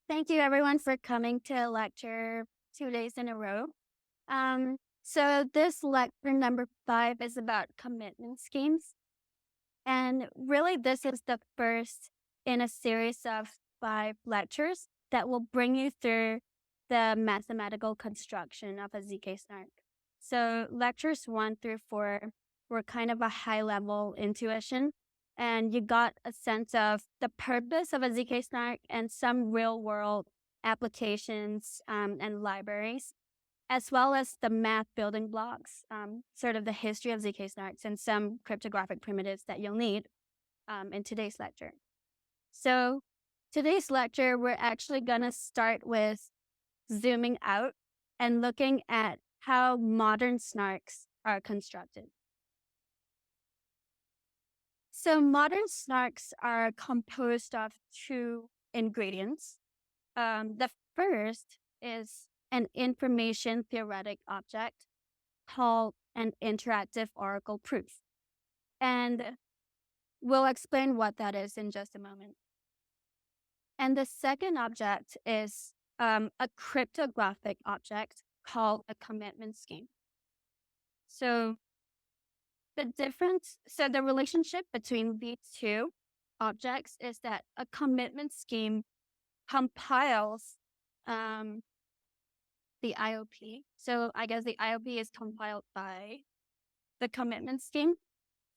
Thank you everyone for coming to lecture 2 days in a row. So this lecture number 5 is about commitment schemes. And really this is the first in a series of 5 lectures that will bring you through the mathematical construction of a ZK snark. So lectures 1 through 4 were kind of a high level intuition, and you got a sense of the purpose of a ZK snark and some real world applications and libraries, as well as the math building blocks, sort of the history of ZK snarks and some cryptographic primitives that you'll need in today's lecture. So today's lecture, we're actually going to start with zooming out and looking at how modern snarks are constructed. So modern snarks are composed of 2 ingredients. The first is an information theoretic object called an interactive oracle proof. And we'll explain what that is in just a moment. And the second object is a cryptographic object called a commitment scheme. So the relationship between these 2 objects is that a commitment scheme compiles the IOP. So I guess the IOP is compiled by the commitment scheme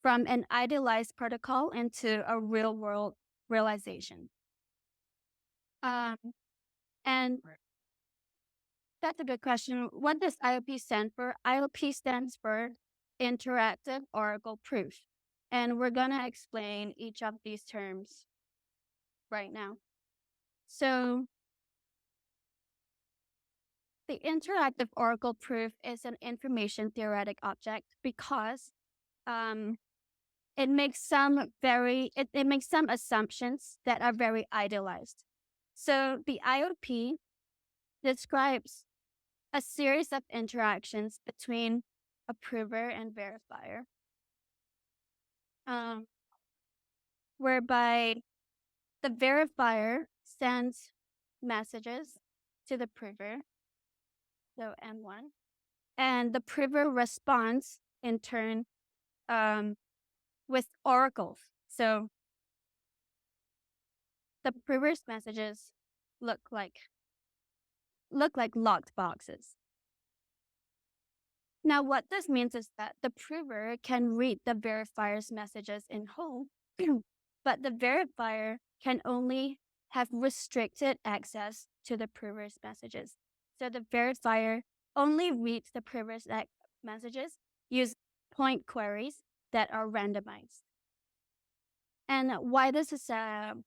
from an idealized protocol into a real world realization. And that's a good question. What does IOP stand for? IOP stands for Interactive Oracle Proof. And we're going to explain each of these terms right now. So the interactive oracle proof is an information theoretic object because it makes some assumptions that are very idealized. So the IOP describes a series of interactions between a prover and verifier, whereby the verifier sends messages to the prover, so M1, and the prover responds in turn with oracles. So the prover's messages look like locked boxes. Now, what this means is that the prover can read the verifier's messages in whole, but the verifier can only have restricted access to the prover's messages. So the verifier only reads the prover's messages use point queries that are randomized. And why this is an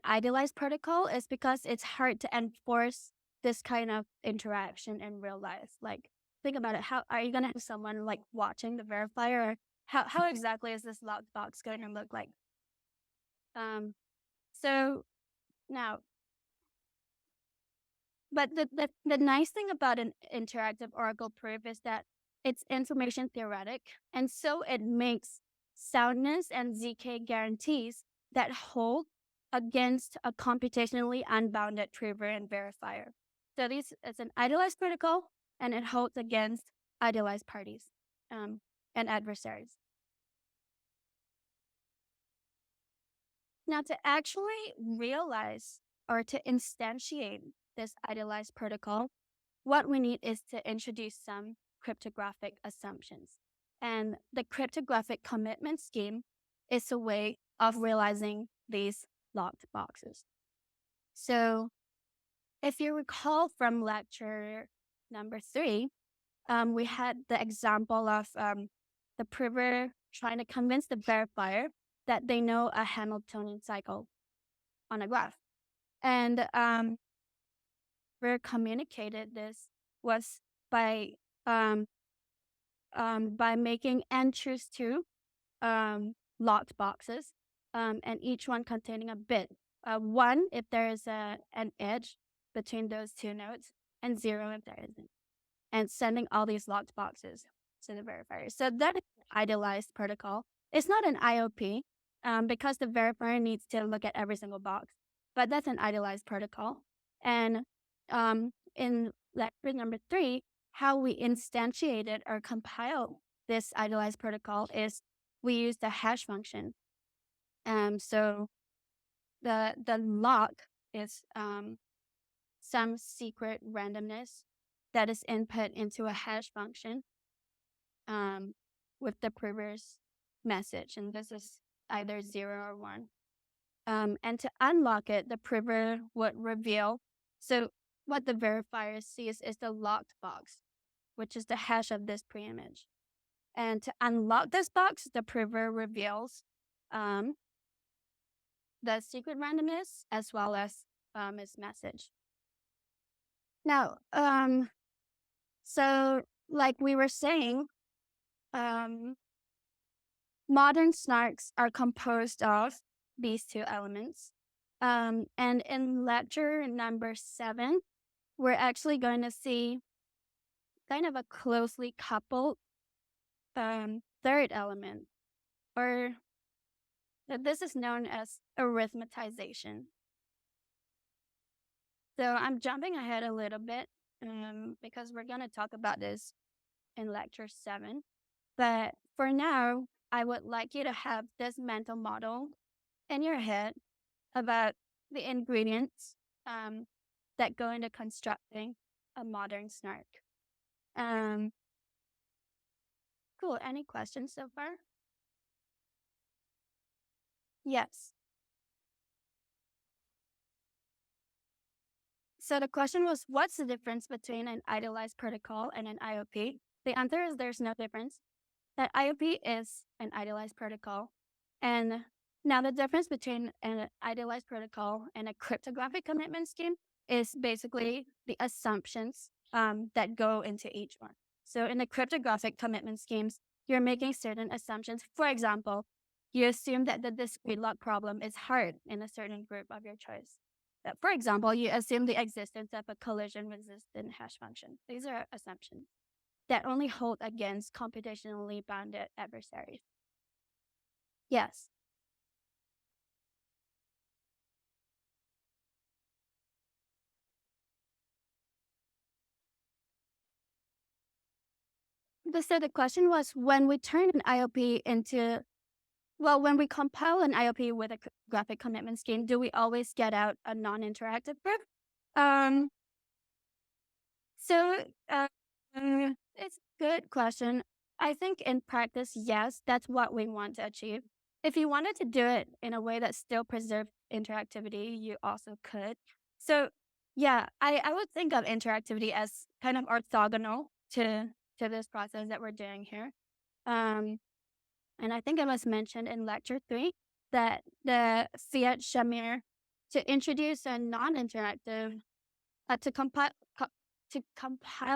idealized protocol is because it's hard to enforce this kind of interaction in real life. Like, think about it. How are you going to have someone like watching the verifier? Or how exactly is this locked box going to look like? So now, but the nice thing about an interactive oracle proof is that it's information theoretic, and so it makes soundness and ZK guarantees that hold against a computationally unbounded prover and verifier. So it's an idealized protocol, and it holds against idealized parties and adversaries. Now, to actually realize or to instantiate this idealized protocol, what we need is to introduce some cryptographic assumptions. And the cryptographic commitment scheme is a way of realizing these locked boxes. So if you recall from lecture number 3, we had the example of the prover trying to convince the verifier that they know a Hamiltonian cycle on a graph. And where communicated this was by making n choose 2 locked boxes, and each one containing a bit. 1 if there is an edge between those 2 nodes, and 0 if there isn't. And sending all these locked boxes to the verifier. So that is an idealized protocol. It's not an IOP because the verifier needs to look at every single box. but that's an idealized protocol. And in lecture number 3, how we instantiated or compile this idealized protocol is we use the hash function. So the lock is some secret randomness that is input into a hash function with the prover's message, and this is either 0 or 1. And to unlock it, the prover would reveal. So what the verifier sees is the locked box, which is the hash of this preimage. And to unlock this box, the prover reveals the secret randomness as well as its message. Now, so like we were saying, modern snarks are composed of these two elements. And in lecture number 7, we're actually going to see kind of a closely coupled third element, or this is known as arithmetization. So I'm jumping ahead a little bit because we're going to talk about this in lecture 7. But for now, I would like you to have this mental model in your head about the ingredients that go into constructing a modern snark. Cool. Any questions so far? Yes. So the question was, what's the difference between an idealized protocol and an IOP? The answer is there's no difference. That IOP is an idealized protocol. And now the difference between an idealized protocol and a cryptographic commitment scheme is basically the assumptions that go into each one. So in the cryptographic commitment schemes, you're making certain assumptions. For example, you assume that the discrete log problem is hard in a certain group of your choice. For example, you assume the existence of a collision-resistant hash function. These are assumptions that only hold against computationally bounded adversaries. Yes. So the question was, when we turn an IOP into, well, when we compile an IOP with a graphic commitment scheme, do we always get out a non-interactive proof? So it's a good question. I think in practice, yes, that's what we want to achieve. If you wanted to do it in a way that still preserved interactivity, you also could. So yeah, I would think of interactivity as kind of orthogonal to this process that we're doing here. And I think it was mentioned in lecture 3 that the Fiat Shamir to introduce a non-interactive to compile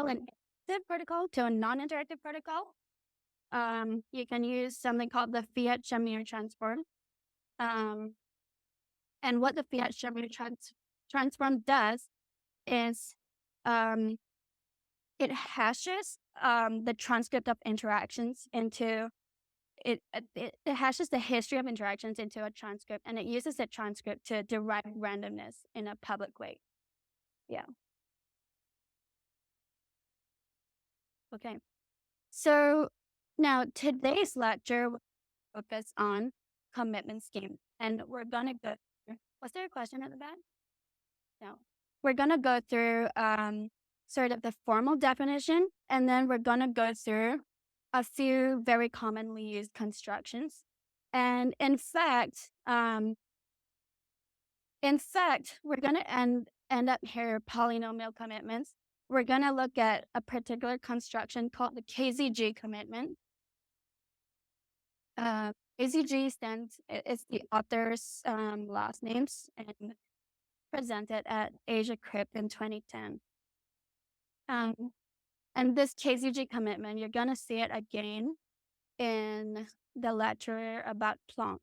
an interactive protocol to a non-interactive protocol, you can use something called the Fiat Shamir transform. And what the Fiat Shamir transform does is it hashes the transcript of interactions into it hashes the history of interactions into a transcript, and it uses the transcript to derive randomness in a public way. Yeah. Okay. So now today's lecture will focus on commitment scheme, and we're gonna go. Was there a question at the back? No. We're gonna go through sort of the formal definition, and then we're gonna go through a few very commonly used constructions. And in fact, we're gonna end up here polynomial commitments. We're gonna look at a particular construction called the KZG commitment. KZG it's the author's last names and presented at Asia Crypt in 2010. And this KZG commitment, you're gonna see it again in the lecture about Planck,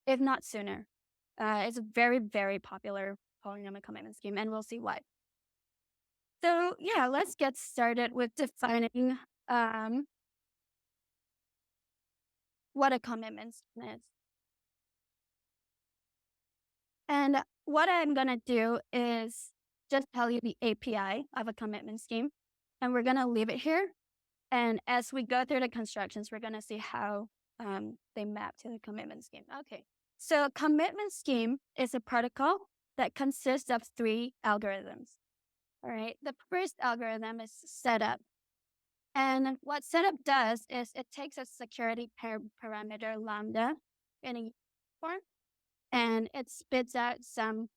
if not sooner. It's a very, very popular polynomial commitment scheme, and we'll see why. So yeah, let's get started with defining what a commitment scheme is. And what I'm going to do is just tell you the API of a commitment scheme, and we're going to leave it here. And as we go through the constructions, we're going to see how they map to the commitment scheme. Okay. So a commitment scheme is a protocol that consists of 3 algorithms. All right. The first algorithm is setup. And what setup does is it takes a security parameter lambda in a form, and it spits out some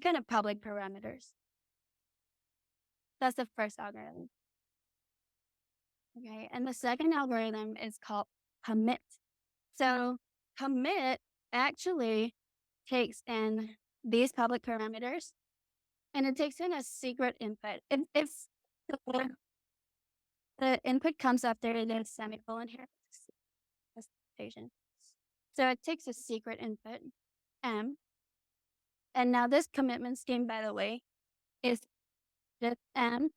kind of public parameters. That's the first algorithm. Okay. And the second algorithm is called commit. So commit actually takes in these public parameters, and it takes in a secret input. If the, the input comes after the semicolon here, station. So it takes a secret input, M. And now this commitment scheme, by the way, is just M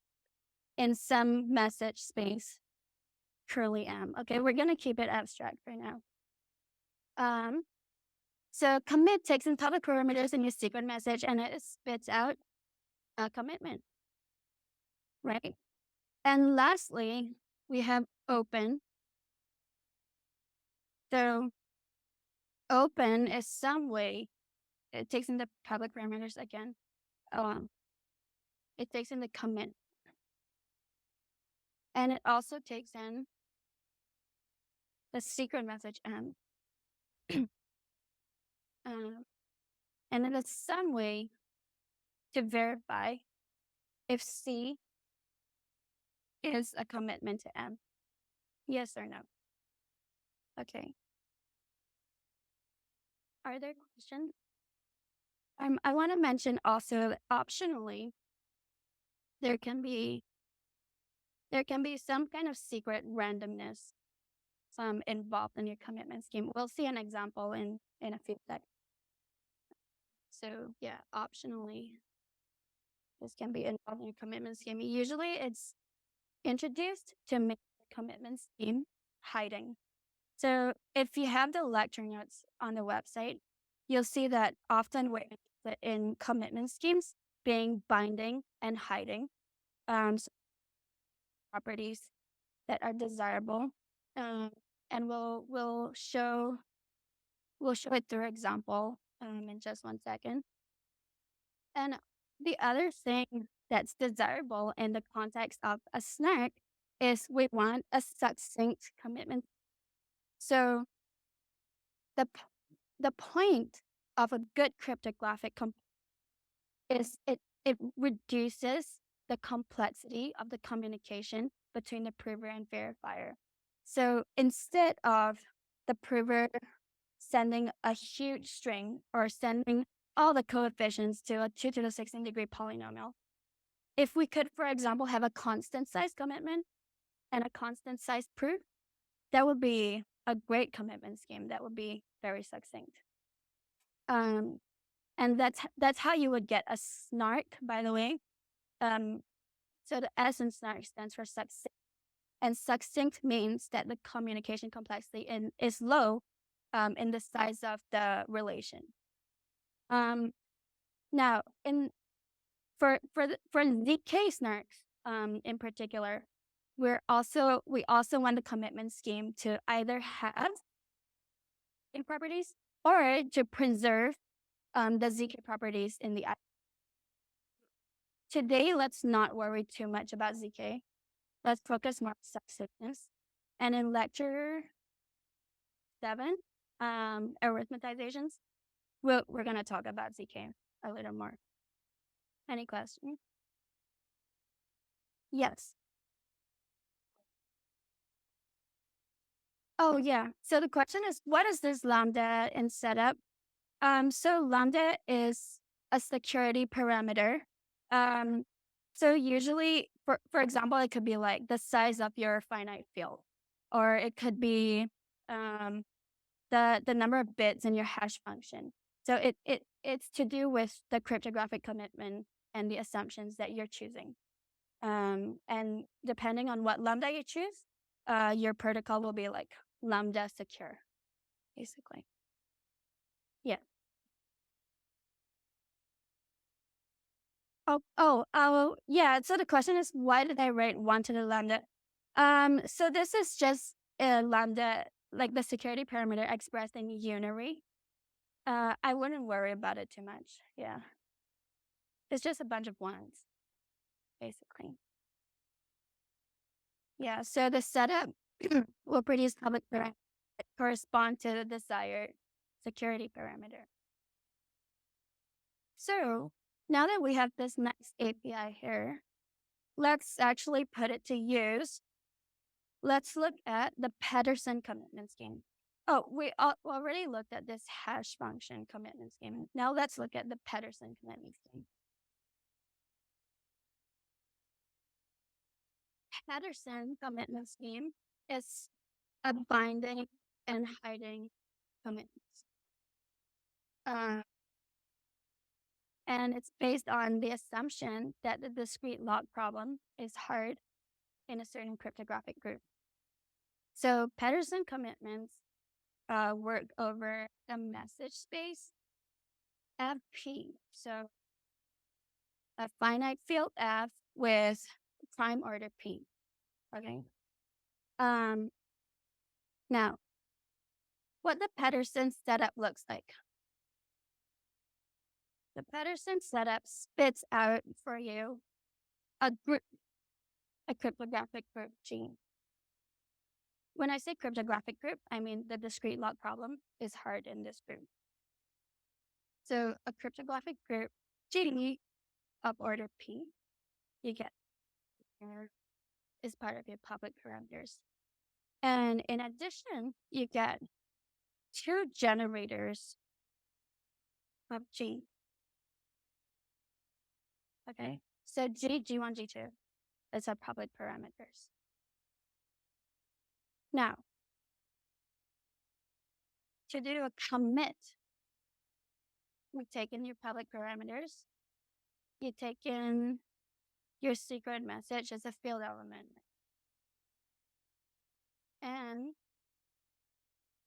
in some message space, curly M. Okay, we're going to keep it abstract for now. So commit takes in public parameters in your secret message, and it spits out a commitment, right? And lastly, we have open. So open is some way, it takes in the public parameters again. It takes in the commit. And it also takes in the secret message M. And it is some way to verify if C is a commitment to M. Yes or no? Okay. Are there questions? I want to mention also that optionally, there can be some kind of secret randomness involved in your commitment scheme. We'll see an example in a few seconds. So yeah, optionally, this can be involved in your commitment scheme. Usually it's introduced to make the commitment scheme hiding. So if you have the lecture notes on the website, you'll see that often we're interested in commitment schemes being binding and hiding so properties that are desirable. And we'll show it through example in just 1 second. And the other thing that's desirable in the context of a snark is we want a succinct commitment. So the point of a good cryptographic is it reduces the complexity of the communication between the prover and verifier. So instead of the prover sending a huge string or sending all the coefficients to a 2 to the 16 degree polynomial, if we could, for example, have a constant size commitment and a constant size proof, that would be a great commitment scheme. That would be very succinct. And that's how you would get a snark, by the way. So the S in snark stands for succinct. And succinct means that the communication complexity is low in the size of the relation. Now, for ZK snarks in particular, we also want the commitment scheme to either have properties or to preserve the ZK properties in the IAP. Today, let's not worry too much about ZK. Let's focus more on succinctness. And in lecture 7, arithmetizations, we're going to talk about ZK a little more. Any questions? Yes. Oh, yeah. So the question is, what is this lambda in setup? So lambda is a security parameter. So usually, for example, it could be like the size of your finite field, or it could be the number of bits in your hash function. So it's to do with the cryptographic commitment and the assumptions that you're choosing. And depending on what lambda you choose, your protocol will be like lambda secure, basically. Yeah. Yeah. So the question is, why did I write 1 to the lambda? So this is just a lambda, like the security parameter expressed in unary. I wouldn't worry about it too much. Yeah. It's just a bunch of ones, basically. Yeah. So the setup will produce public parameters that correspond to the desired security parameter. So now that we have this nice API here, let's actually put it to use. Let's look at the Pedersen commitment scheme. Oh, we already looked at this hash function commitment scheme. Now let's look at the Pedersen commitment scheme. Pedersen commitment scheme is a binding and hiding commitments. And it's based on the assumption that the discrete log problem is hard in a certain cryptographic group. So Pedersen commitments work over a message space FP. So a finite field F with prime order P. Okay. Um, Now, what the Pedersen setup looks like. The Pedersen setup spits out for you a group, a cryptographic group G. When I say cryptographic group, I mean the discrete log problem is hard in this group. So a cryptographic group G of order P, you get here is part of your public parameters. And in addition, you get two generators of G. Okay. So G, G1, G2 is our public parameters. Now, to do a commit, we take in your public parameters, you take in your secret message as a field element, and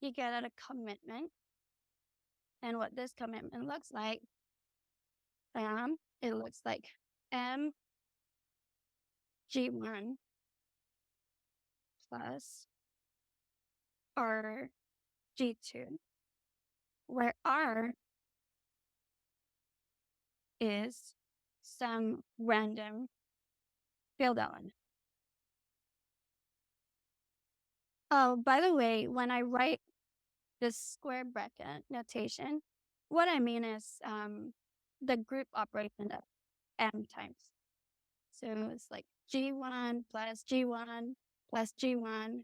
you get out a commitment. And what this commitment looks like, it looks like M G1 plus R G2, where R is some random field element. Oh, by the way, when I write this square bracket notation, what I mean is the group operation of M times. So it's like G1 plus G1 plus G1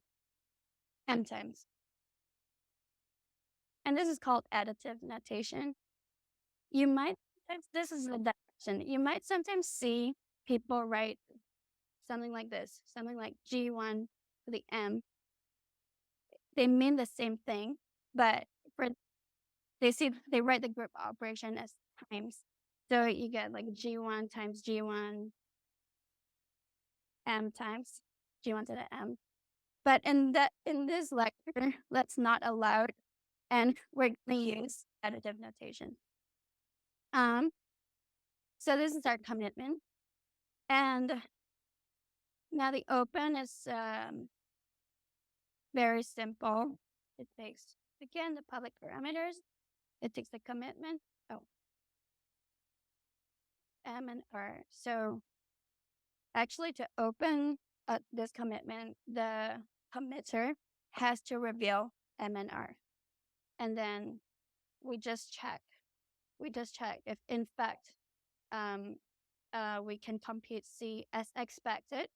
M times. And this is called additive notation. You might, this is the definition. You might sometimes see people write something like this, something like G1 to the M. They mean the same thing, but for they write the group operation as times. So you get like G1 times G1 M times G1 to the M. But in this lecture, let's not allow it, and we're gonna use additive notation. So this is our commitment. And now the open is very simple. It takes, again, the public parameters. It takes the commitment. Oh, M and R. So actually to open this commitment, the committer has to reveal M and R. And then we just check. We just check if in fact we can compute C as expected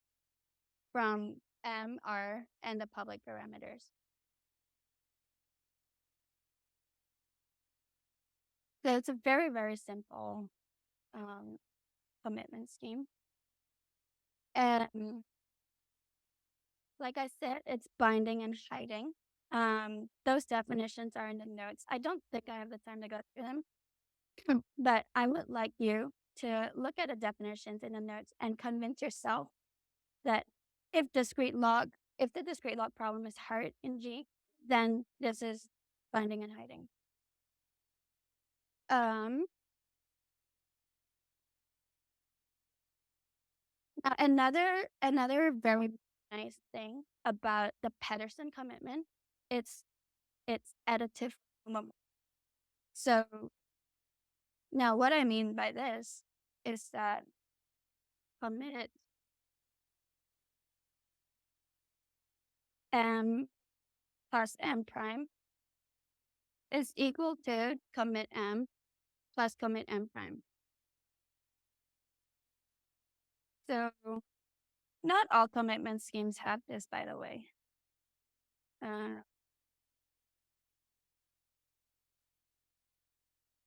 from M, R, and the public parameters. So it's a very, very simple commitment scheme. And like I said, it's binding and hiding. Those definitions are in the notes. I don't think I have the time to go through them, but I would like you to look at the definitions in the notes and convince yourself that if the discrete log problem is hard in G, then this is binding and hiding. Now, another very nice thing about the Pedersen commitment, it's it's additive homomorphism. So now what I mean by this is that commit m plus m prime is equal to commit m plus commit m prime. So not all commitment schemes have this, by the way.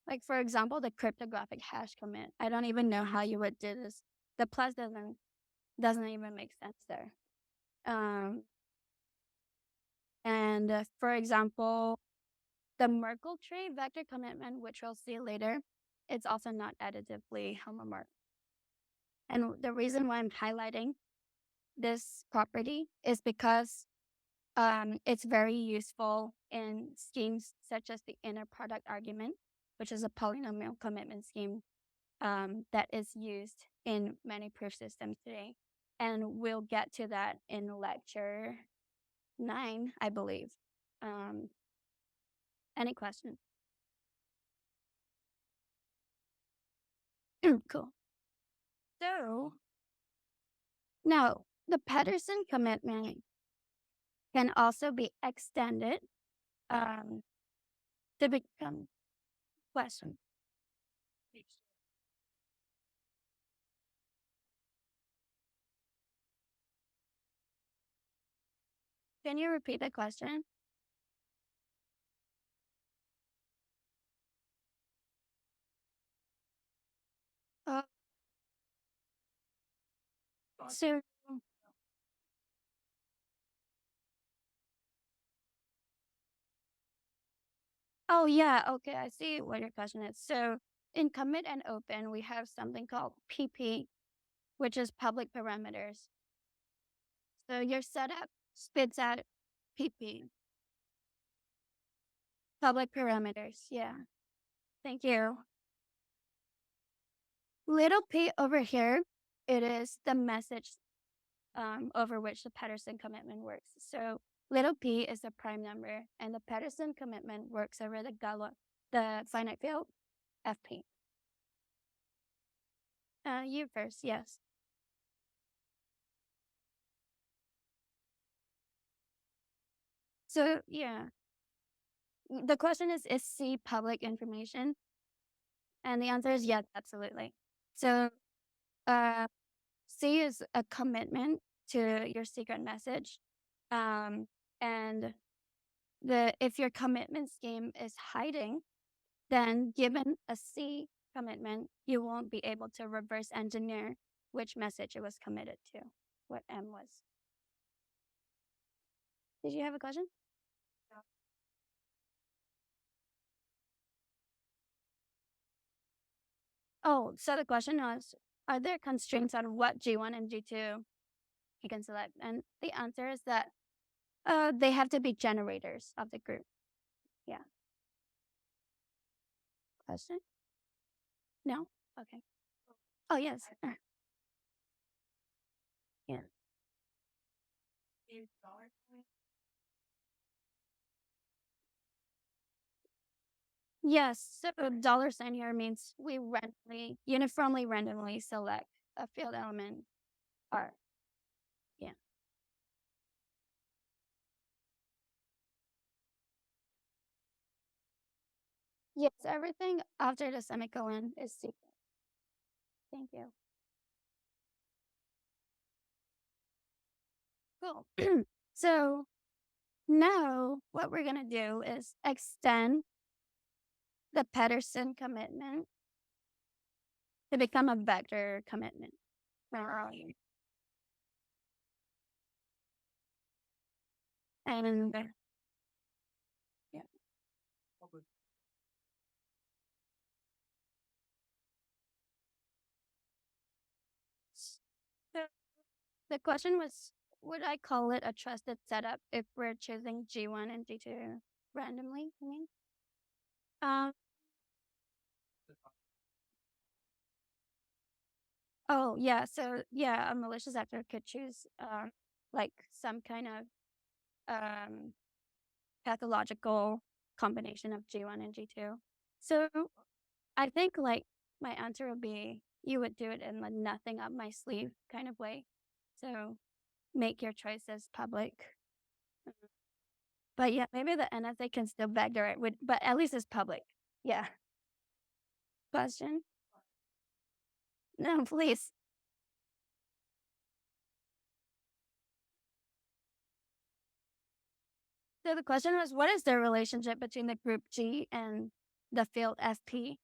Like for example, the cryptographic hash commit. I don't even know how you would do this. The plus doesn't even make sense there. And for example, the Merkle tree vector commitment, which we'll see later, it's also not additively homomorphic. And the reason why I'm highlighting this property is because it's very useful in schemes such as the inner product argument, which is a polynomial commitment scheme that is used in many proof systems today. And we'll get to that in lecture 9, I believe. Any questions? Cool. So now the Pedersen commitment can also be extended to become question. Can you repeat the question? Uh, so, oh yeah, okay, I see what your question is. So in commit and open, we have something called PP, which is public parameters. So your setup spits out PP, public parameters. Yeah, thank you. Little p over here, it is the message over which the Pedersen commitment works. So little p is the prime number, and the Pedersen commitment works over the finite field fp. You first, yes. So yeah, the question is C public information? And the answer is yes, absolutely. So uh, C is a commitment to your secret message. And if your commitment scheme is hiding, then given a C commitment, you won't be able to reverse engineer which message it was committed to, what M was. Did you have a question? Oh, so the question was, are there constraints on what G1 and G2 you can select? And the answer is that they have to be generators of the group. Yeah. Question? No? Okay. Oh, yes. Yeah. Yes. So dollar sign here means we uniformly randomly select a field element R. Yeah. Yes, everything after the semicolon is secret. Thank you. Cool. So now what we're going to do is extend the Pedersen commitment to become a vector commitment. And yeah. So the question was, would I call it a trusted setup if we're choosing G1 and G2 randomly? I mean, um, Oh, yeah. So, yeah, a malicious actor could choose like some kind of pathological combination of G1 and G2. So, I think like my answer would be you would do it in the nothing up my sleeve kind of way. So, make your choices public. Mhm. But yeah, maybe the NSA can still backdoor it, but at least it's public. Yeah. Question? No, please. So the question was, what is the relationship between the group G and the field FP?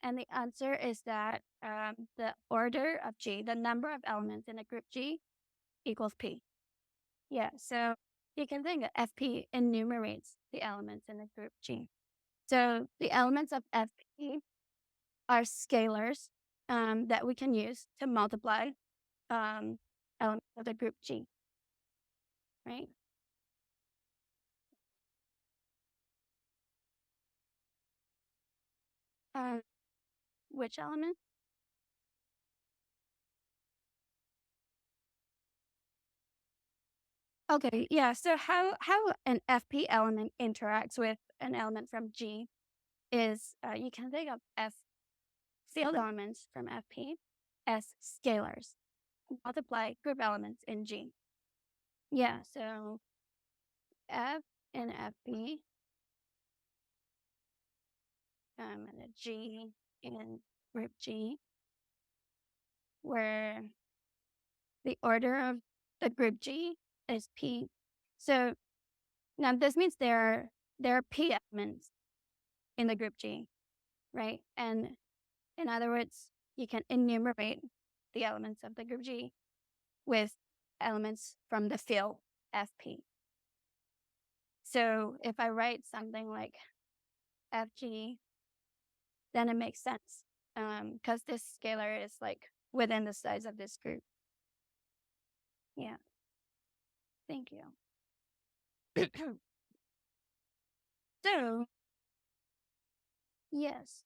And the answer is that the order of G, the number of elements in a group G, equals P. Yeah, so you can think that FP enumerates the elements in the group G. So the elements of FP are scalars that we can use to multiply elements of the group G, right? Um, which element? Okay, yeah. So how an FP element interacts with an element from G is you can think of F field elements from FP as scalars. Multiply group elements in G. Yeah, so F in FP and a G in group G, where the order of the group G is P. So now this means there are P elements in the group G, right? And in other words, you can enumerate the elements of the group G with elements from the field FP. So if I write something like FG, then it makes sense because this scalar is like within the size of this group. Yeah, thank you. So, yes.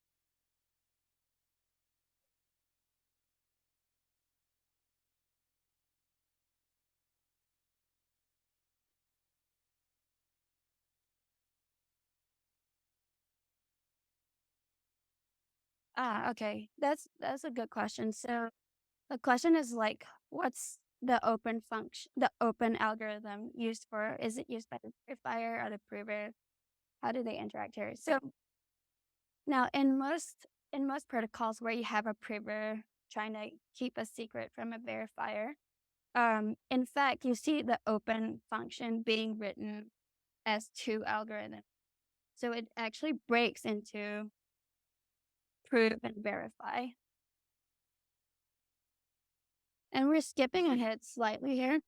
Okay. That's a good question. So the question is like, what's the open function, the open algorithm used for? Is it used by the verifier or the prover? How do they interact here? So now in most protocols where you have a prover trying to keep a secret from a verifier, in fact, you see the open function being written as two algorithms. So it actually breaks into prove and verify. And we're skipping ahead slightly here.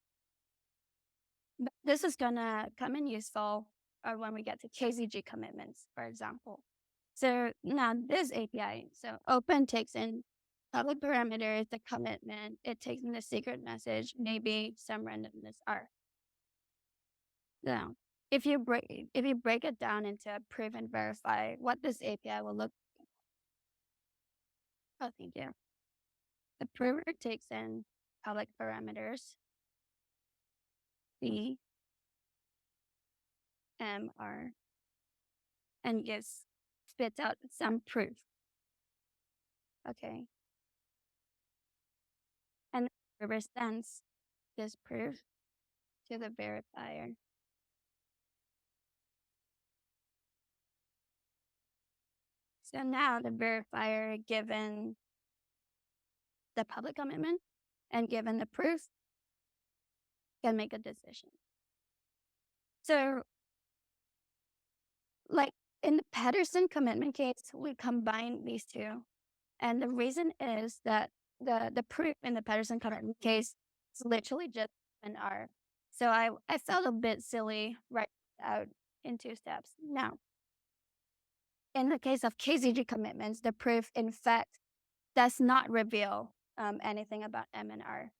But this is going to come in useful when we get to KZG commitments, for example. So now this API, so open takes in public parameters, the commitment, it takes in the secret message, maybe some randomness R. Now, if you break it down into prove and verify, what this API will look. Oh, thank you. The prover takes in public parameters, B, M, R, and spits out some proof. Okay. And the prover sends this proof to the verifier. So now the verifier, given the public commitment and given the proof, can make a decision. So, like in the Pedersen commitment case, we combine these two. And the reason is that the proof in the Pedersen commitment case is literally just an R. So I felt a bit silly writing it out in two steps. Now, in the case of KZG commitments, the proof, in fact, does not reveal anything about M and R.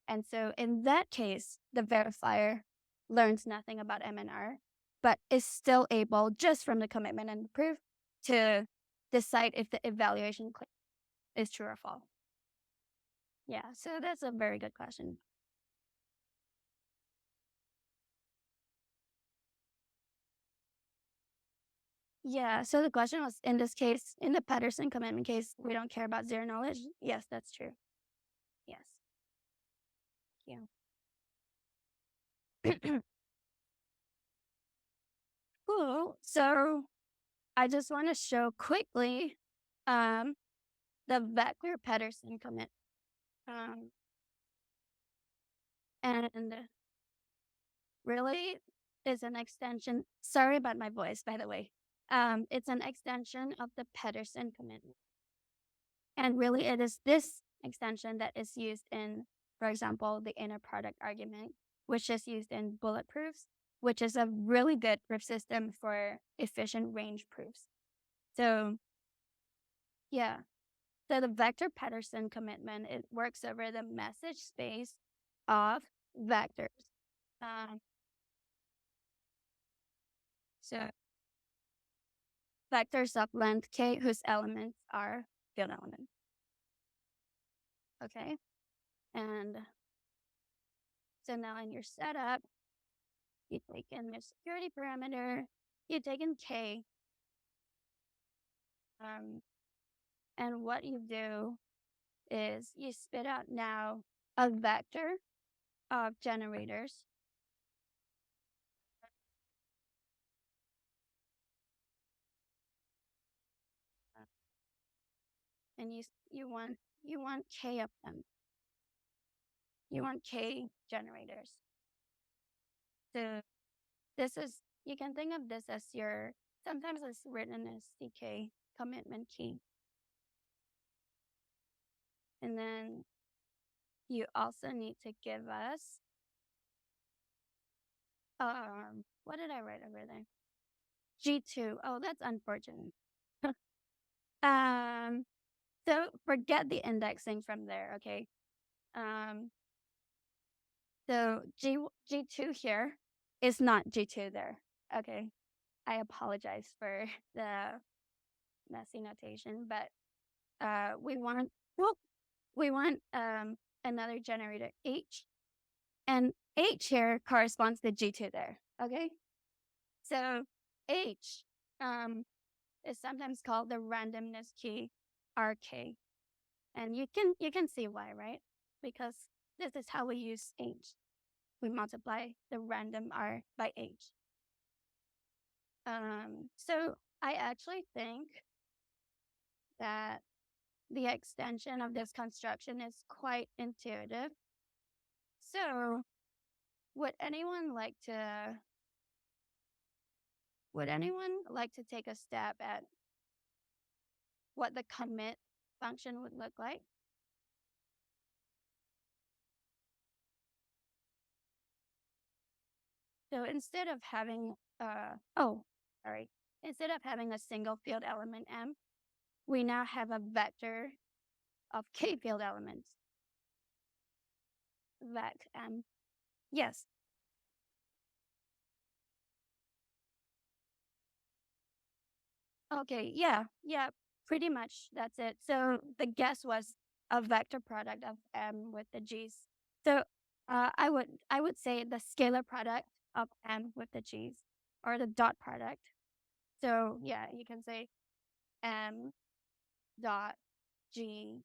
And so in that case, the verifier learns nothing about M and R, but is still able, just from the commitment and the proof, to decide if the evaluation claim is true or false. Yeah, so that's a very good question. Yeah, so the question was, in this case, in the Patterson commitment case, we don't care about zero knowledge. Yes, that's true. Yes. Yeah. Cool. So I just want to show quickly um, the vector Patterson commit. Um, and really is an extension. Sorry about my voice, by the way. It's an extension of the Patterson commitment. And really, it is this extension that is used in, for example, the inner product argument, which is used in bullet proofs, which is a really good proof system for efficient range proofs. So, yeah. So the vector Patterson commitment, it works over the message space of vectors. Um, so vectors of length k whose elements are field elements. Okay. And so now in your setup, you take in the security parameter, you take in k, and what you do is you spit out now a vector of generators. And you want k of them. You want k generators. So this is, you can think of this as your, sometimes it's written as CK commitment key. And then you also need to give us, what did I write over there? G2. Oh, that's unfortunate. um, so forget the indexing from there, okay? Um, so G2 here is not G2 there, okay? I apologize for the messy notation, but we want, well, we want another generator H, and H here corresponds to G2 there, okay? So H is sometimes called the randomness key RK. And you can see why, right? Because this is how we use H. We multiply the random R by H. So I actually think that the extension of this construction is quite intuitive. So would anyone like to take a stab at what the commit function would look like? So instead of having instead of having a single field element M, we now have a vector of k field elements. Vec M. Yes. Okay, yeah, pretty much that's it. So the guess was a vector product of M with the G's. So I would say the scalar product of M with the G's, or the dot product. So yeah, you can say M dot G.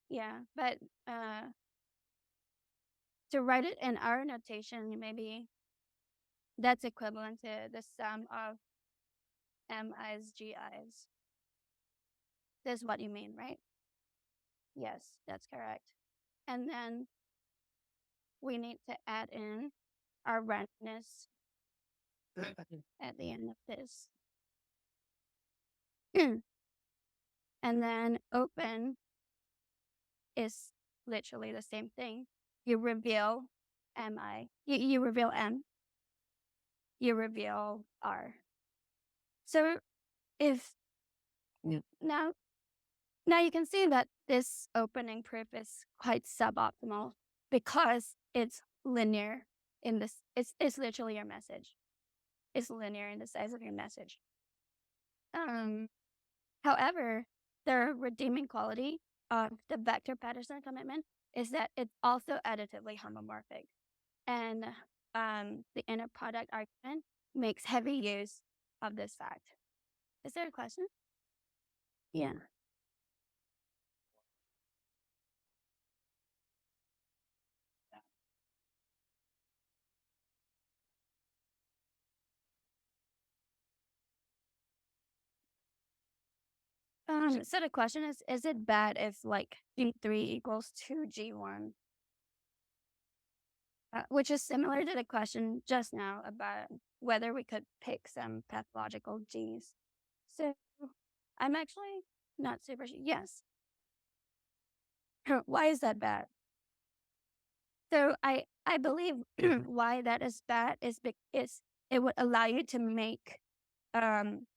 Yeah, but to write it in our notation, maybe that's equivalent to the sum of MI's GI's. That's what you mean, right? Yes, that's correct. And then we need to add in our randomness at the end of this. And then open is literally the same thing. You reveal MI. You reveal M. You reveal R. So if now you can see that this opening proof is quite suboptimal because it's linear in this. It's literally your message. It's linear in the size of your message. However, the redeeming quality of the vector Patterson commitment is that it's also additively homomorphic. And the inner product argument makes heavy use of this fact. Is there a question? Yeah. So the question is it bad if like G3 equals 2G1? Which is similar to the question just now about whether we could pick some pathological Gs. So I'm actually not super sure. Yes. Why is that bad? So I believe why that is bad is because it would allow you to make um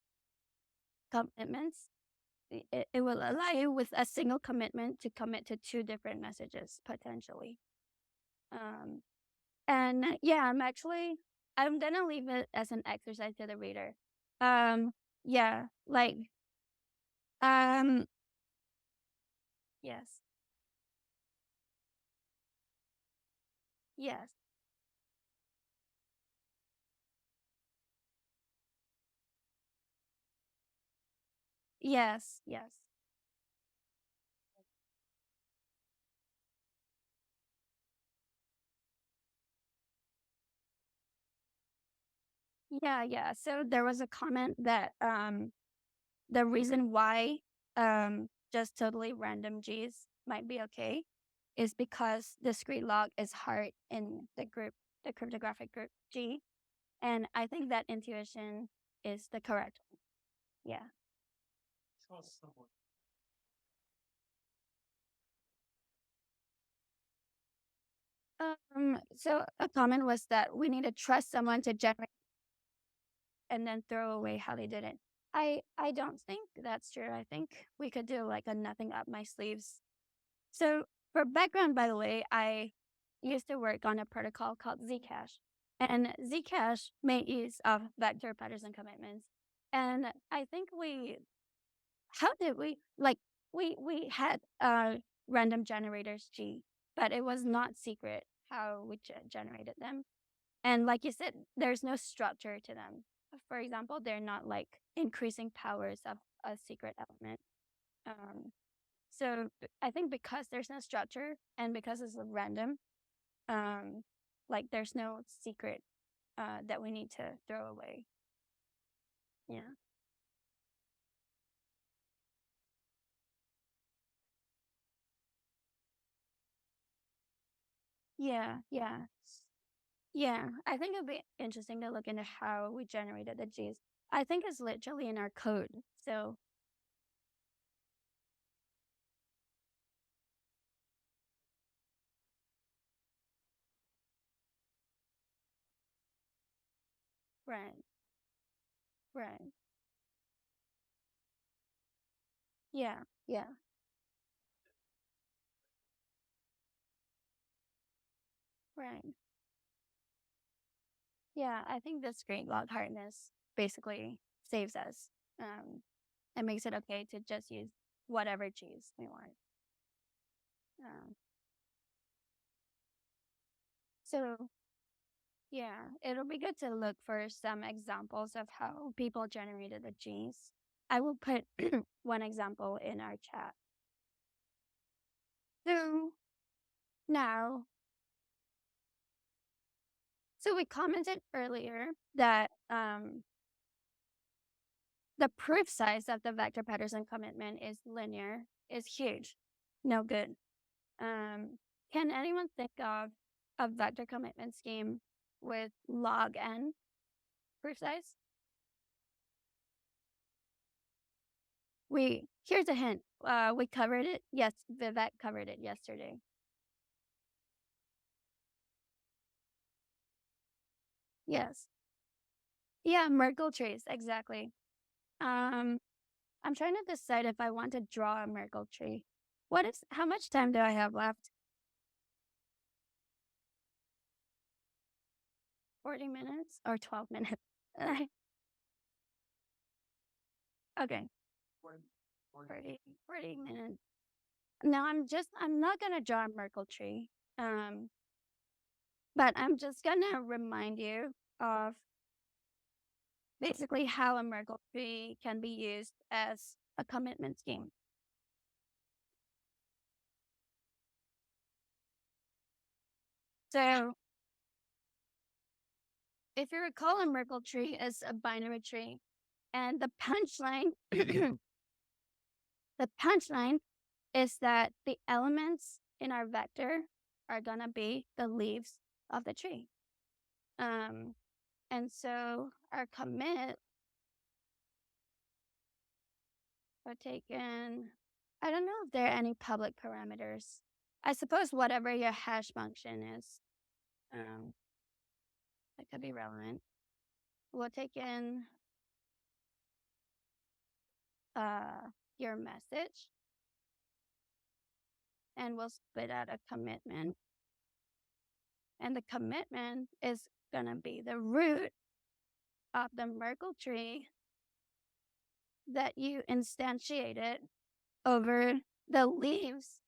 commitments. It will allow you with a single commitment to commit to two different messages potentially. Um, and yeah, I'm gonna leave it as an exercise to the reader. Um, yeah, like um, yes, yes, yes, yes. Yeah, yeah. So there was a comment that the reason why just totally random G's might be okay is because discrete log is hard in the cryptographic group G. And I think that intuition is the correct one. Yeah. So a comment was that we need to trust someone to generate and then throw away how they did it. I don't think that's true. I think we could do like a nothing up my sleeves. So for background, by the way, I used to work on a protocol called Zcash. And Zcash made use of vector Patterson commitments. And I think how did we, like, we had random generators G, but it was not secret how we generated them. And like you said, there's no structure to them. For example, they're not like increasing powers of a secret element. Um, so I think because there's no structure and because it's random, um, like there's no secret that we need to throw away. Yeah. Yeah. Yeah. Yeah. I think it'd be interesting to look into how we generated the G's. I think it's literally in our code. So, right. Right. Yeah. Yeah. Right. Yeah, I think this great log hardness basically saves us and makes it okay to just use whatever cheese we want. Um, so, yeah, it'll be good to look for some examples of how people generated the cheese. I will put one example in our chat. So, now, so we commented earlier that the proof size of the vector Patterson commitment is linear, is huge, no good. Can anyone think of a vector commitment scheme with log n proof size? Here's a hint. We covered it. Yes, Vivek covered it yesterday. Yes. Yeah, Merkle trees, exactly. Um, I'm trying to decide if I want to draw a Merkle tree. How much time do I have left? 40 minutes or 12 minutes? Okay. 40 minutes. Now I'm not gonna draw a Merkle tree. But I'm just gonna remind you of basically how a Merkle tree can be used as a commitment scheme. So if you recall, a Merkle tree is a binary tree, and the punchline the punchline is that the elements in our vector are gonna be the leaves of the tree. And so our commit are taken. I don't know if there are any public parameters. I suppose whatever your hash function is, that could be relevant. We'll take in your message, and we'll spit out a commitment. And the commitment is gonna be the root of the Merkle tree that you instantiated over the leaves,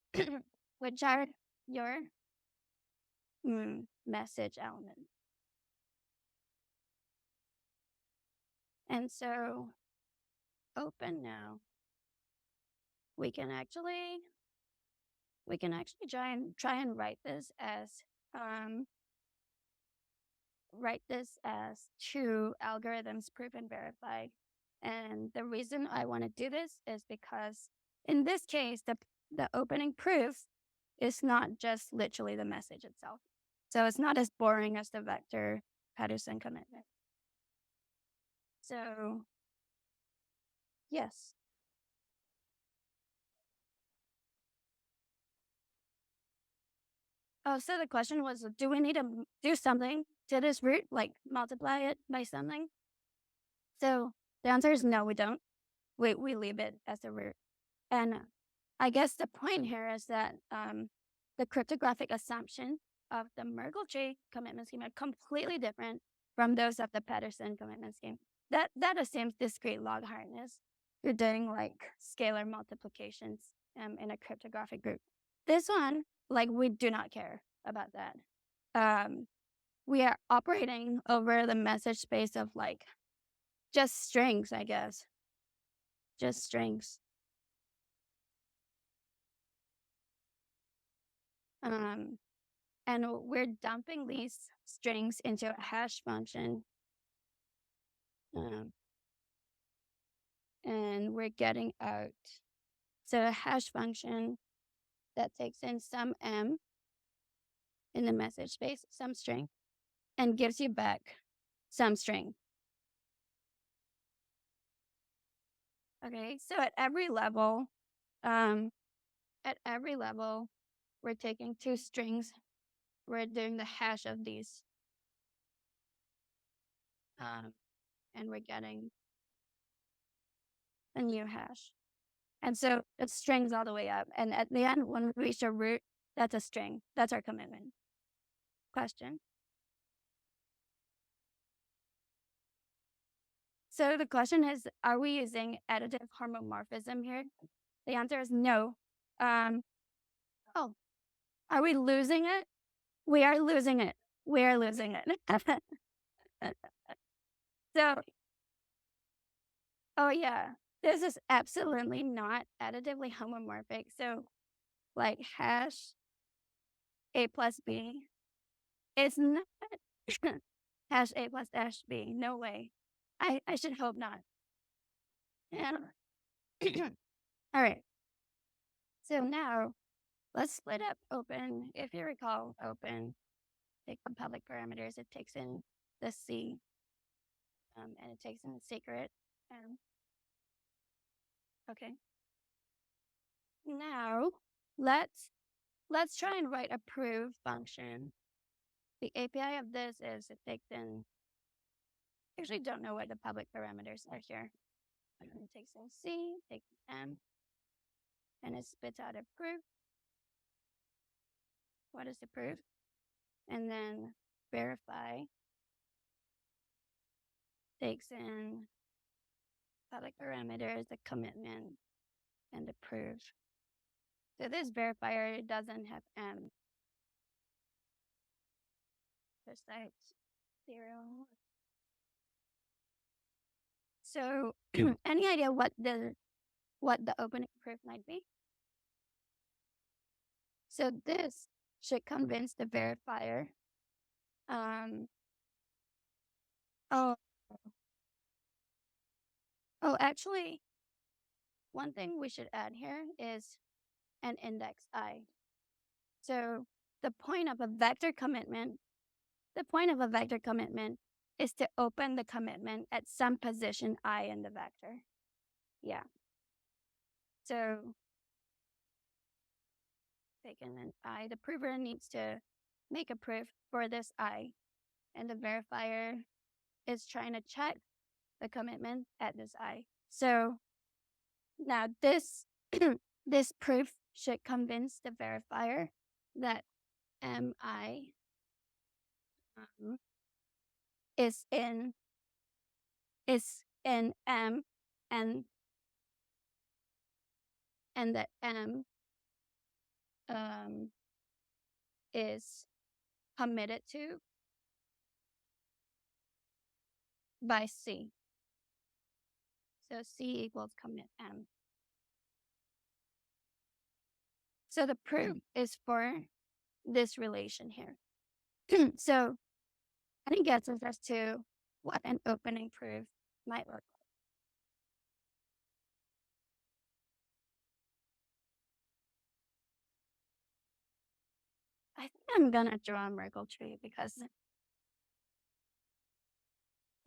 which are your message element. And so open now. We can actually try and write this as two algorithms prove and verify. And the reason I want to do this is because in this case, the opening proof is not just literally the message itself. So it's not as boring as the vector Patterson commitment. So yes. Oh, so the question was, do we need to do something to this root, like multiply it by something? So the answer is no, we don't. We leave it as a root. And I guess the point here is that the cryptographic assumption of the Merkle tree commitment scheme are completely different from those of the Patterson commitment scheme. That assumes discrete log hardness. You're doing like scalar multiplications in a cryptographic group. This one, like, we do not care about that. We are operating over the message space of like just strings, I guess. Just strings. And we're dumping these strings into a hash function. And we're getting out. So a hash function that takes in some m in the message space, some string, and gives you back some string. Okay, so at every level, we're taking two strings. We're doing the hash of these. And we're getting a new hash. And so it's strings all the way up. And at the end, when we reach a root, that's a string. That's our commitment. Question? So the question is, are we using additive homomorphism here? The answer is no. Oh, are we losing it? We are losing it. We are losing it. So, oh yeah, this is absolutely not additively homomorphic. So like hash A plus B is not hash A plus dash B. No way. I should hope not. Yeah. All right. So now let's split up open. If you recall, open, take the public parameters. It takes in the C, and it takes in the secret. Okay. Now let's try and write a prove function. The API of this is it takes in. Actually, don't know what the public parameters are here. It takes in C, takes M, and it spits out a proof. What is the proof? And then verify takes in public parameters, the commitment, and the proof. So this verifier doesn't have M besides 0. So any idea what the opening proof might be? So this should convince the verifier. Oh, actually, one thing we should add here is an index I. So the point of a vector commitment, is to open the commitment at some position I in the vector. Yeah. So taking an I, the prover needs to make a proof for this I, and the verifier is trying to check the commitment at this I. So now this this proof should convince the verifier that MI is in M, and that M is committed to by C. So C equals commit M. So the proof is for this relation here. So any guesses as to what an opening proof might look like? I think I'm gonna draw a Merkle tree because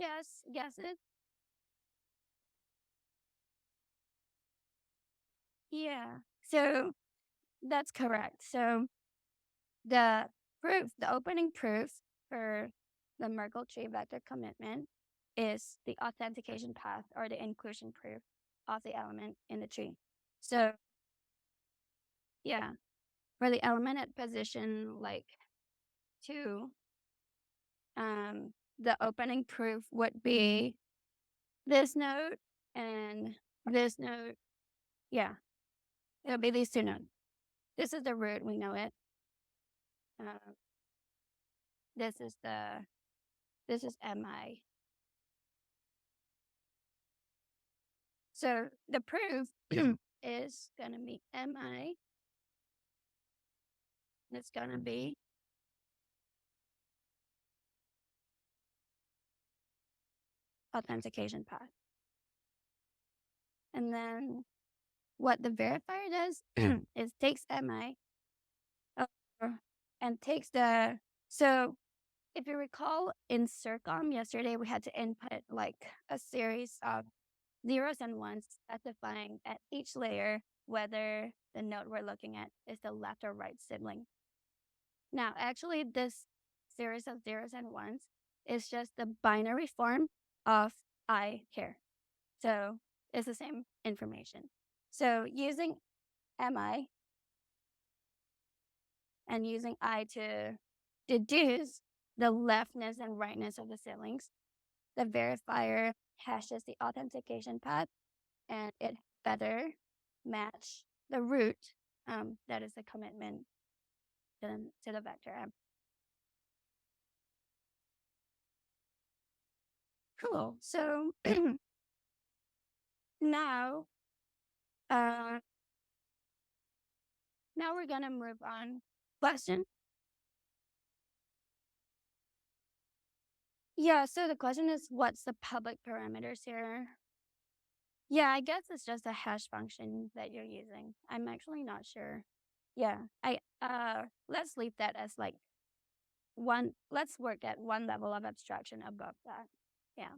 guess it. Yeah. So that's correct. So the opening proof for the Merkle tree vector commitment is the authentication path or the inclusion proof of the element in the tree. So yeah, for the element at position like 2, the opening proof would be this node and this node. Yeah, it'll be these two nodes. This is the root, we know it. This is MI. So the proof is gonna be MI. It's gonna be authentication path. And then what the verifier does is takes MI and takes so if you recall in CIRCOM yesterday, we had to input like a series of zeros and ones specifying at each layer whether the node we're looking at is the left or right sibling. Now, actually, this series of zeros and ones is just the binary form of I here. So it's the same information. So using MI and using I to deduce the leftness and rightness of the siblings, the verifier hashes the authentication path and it better match the root that is the commitment to the vector M. Cool. So now now we're gonna move on. Question? Yeah, so the question is what's the public parameters here? Yeah, I guess it's just a hash function that you're using. I'm actually not sure. Yeah, let's leave that as like let's work at one level of abstraction above that. Yeah.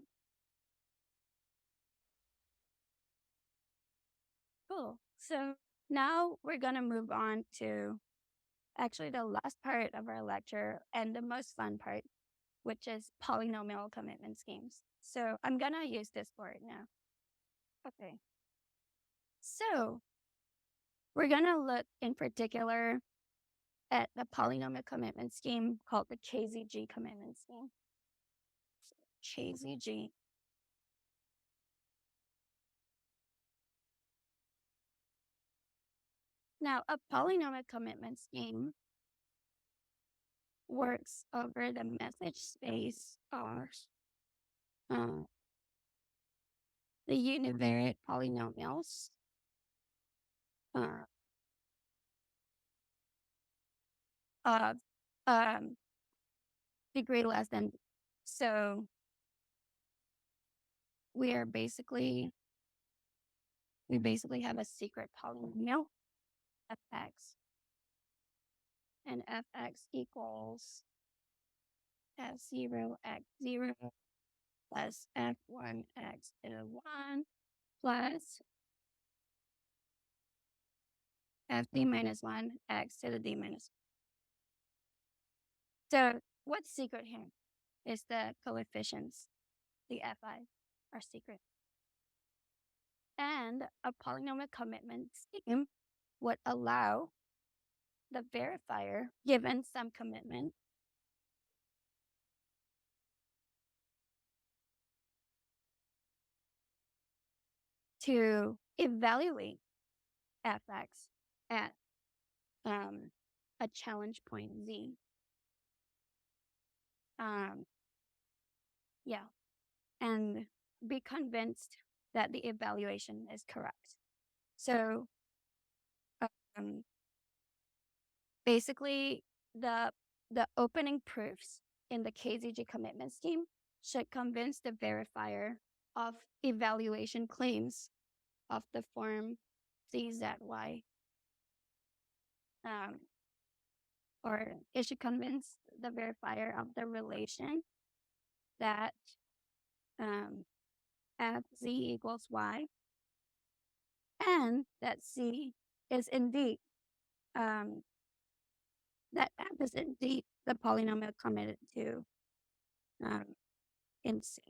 Cool. So now we're gonna move on to actually the last part of our lecture and the most fun part, which is polynomial commitment schemes. So I'm gonna use this board now. Okay. So we're gonna look in particular at the polynomial commitment scheme called the KZG commitment scheme. So KZG. Now, a polynomial commitment scheme works over the message space or the univariate polynomials uh, of degree less than. So we basically have a secret polynomial fx, and fx equals f0 x0 plus f1 x to the 1 plus fd minus 1 x to the d minus 1. So what's secret here is the coefficients, the fi, are secret. And a polynomial commitment scheme would allow the verifier, given some commitment, to evaluate fx at a challenge point z. Yeah, and be convinced that the evaluation is correct. So basically, the opening proofs in the KZG commitment scheme should convince the verifier of evaluation claims of the form CZY. Or it should convince the verifier of the relation that fz equals y, and that c is indeed that f is indeed the polynomial committed to in C.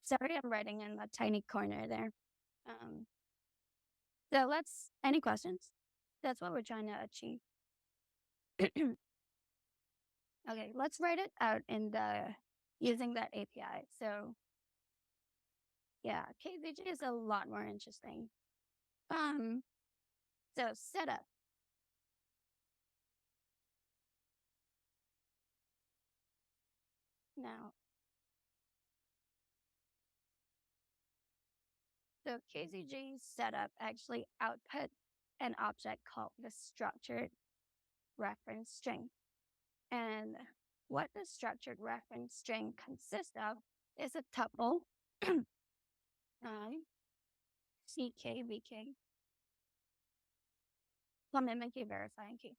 Sorry, I'm writing in a tiny corner there. So any questions? That's what we're trying to achieve. Okay, let's write it out using that API. So yeah, KZG is a lot more interesting. So setup. Now, so KZG setup actually output an object called the structured reference string. And what the structured reference string consists of is a tuple CK, VK, commitment key, verifying key.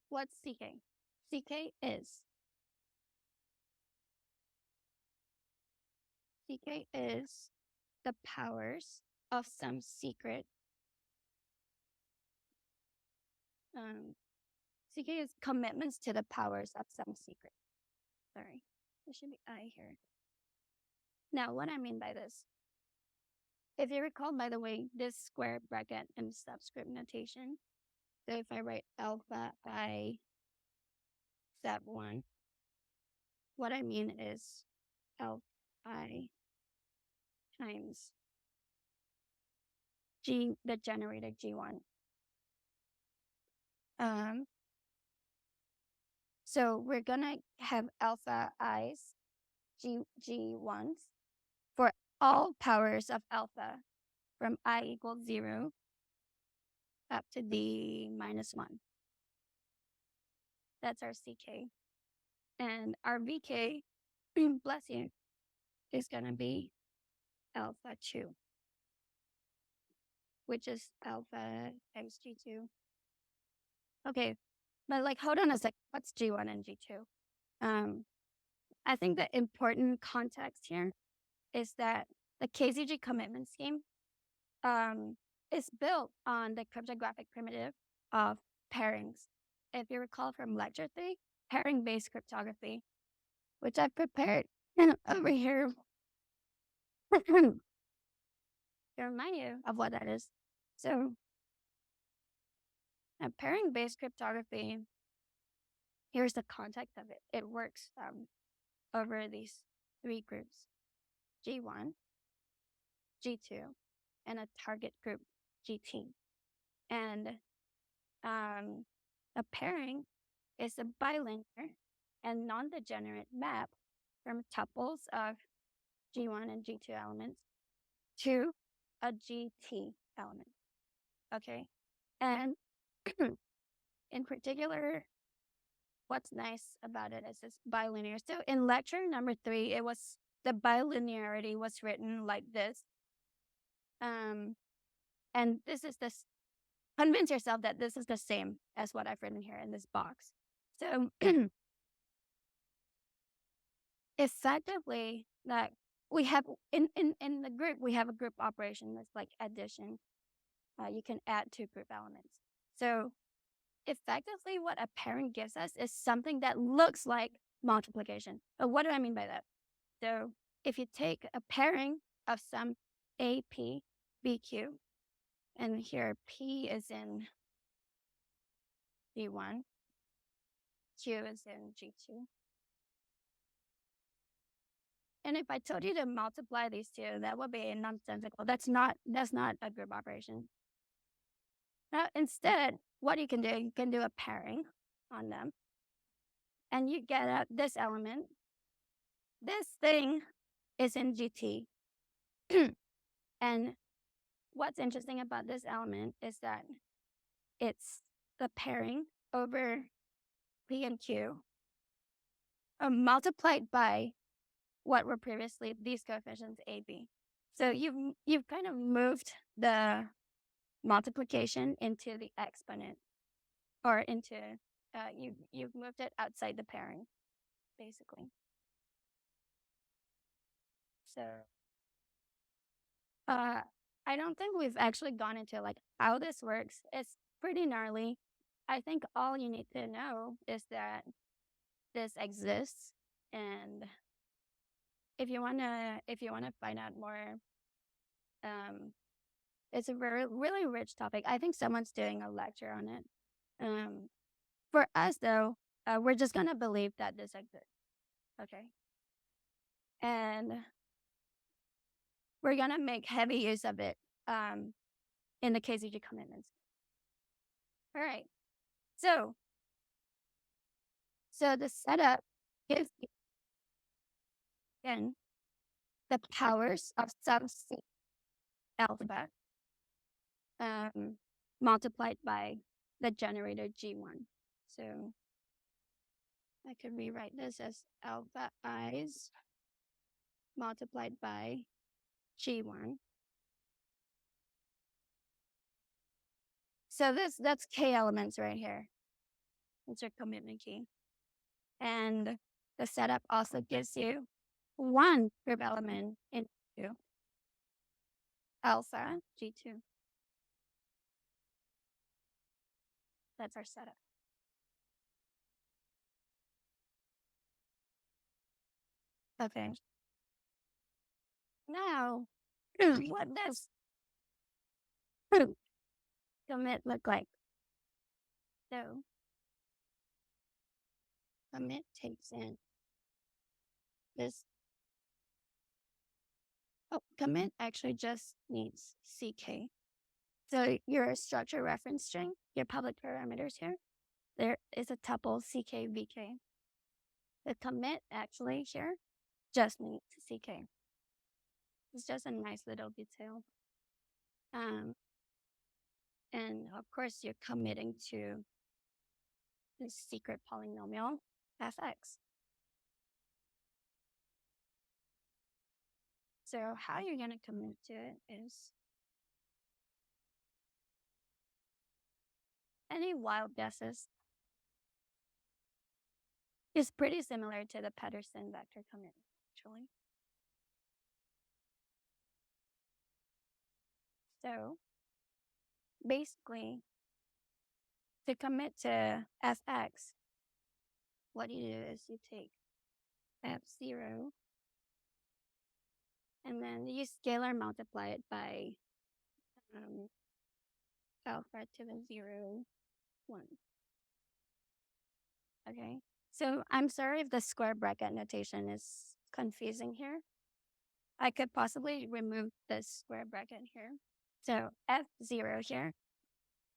What's CK? CK is the powers of some secret. CK is commitments to the powers of some secret. Sorry, there should be I here. Now, what I mean by this, if you recall, by the way, this square bracket and subscript notation. So if I write alpha I sub 1, what I mean is alpha I times G, the generator G1. So we're gonna have alpha i's G1s for all powers of alpha from I equals 0 up to d minus 1. That's our CK. And our VK, bless you, is gonna be alpha 2, which is alpha times G2. Okay, but hold on a sec. What's G1 and G2? I think the important context here is that the KZG commitment scheme is built on the cryptographic primitive of pairings. If you recall from lecture 3, pairing-based cryptography, which I've prepared over here to remind you of what that is. So, a pairing-based cryptography, here's the context of it. It works over these 3 groups, G1, G2, and a target group GT. And a pairing is a bilinear and non-degenerate map from tuples of G1 and G2 elements to a GT element. Okay. And in particular, what's nice about it is it's bilinear. So in lecture number 3, the bilinearity was written like this. And this is this, convince yourself that this is the same as what I've written here in this box. So effectively, that we have in the group, we have a group operation that's like addition. You can add 2 group elements. So effectively, what a pairing gives us is something that looks like multiplication. But what do I mean by that? So if you take a pairing of some AP, BQ, and here P is in G1, Q is in G2. And if I told you to multiply these two, that would be nonsensical. That's not a group operation. Now, instead, what you can do a pairing on them. And you get out this element. This thing is in GT. And what's interesting about this element is that it's the pairing over P and Q multiplied by what were previously these coefficients AB. So you've kind of moved the multiplication into the exponent, or into you've moved it outside the pairing, basically. So I don't think we've actually gone into like how this works. It's pretty gnarly. I think all you need to know is that this exists, and if you wanna find out more, it's a really rich topic. I think someone's doing a lecture on it. For us though, we're just gonna believe that this exists. Okay. And we're gonna make heavy use of it in the KZG commitments. All right. So the setup gives you, again, the powers of some C alpha multiplied by the generator G1. So I could rewrite this as alpha i's multiplied by G1. So that's K elements right here. That's your commitment key. And the setup also gives you 1 group element into alpha G2. That's our setup. Okay. Now, what does commit look like? So, commit takes in this. Oh, commit actually just needs CK. So your structure reference string, your public parameters here, there is a tuple CK VK. The commit actually here just needs CK. It's just a nice little detail. And of course, you're committing to this secret polynomial fx. So how you're going to commit to it is, any wild guesses? It's pretty similar to the Pedersen vector commit, actually. So basically, to commit to fx, what you do is you take f0, and then you scalar multiply it by alpha to the 0, 1. Okay, so I'm sorry if the square bracket notation is confusing here. I could possibly remove this square bracket here. So F0 here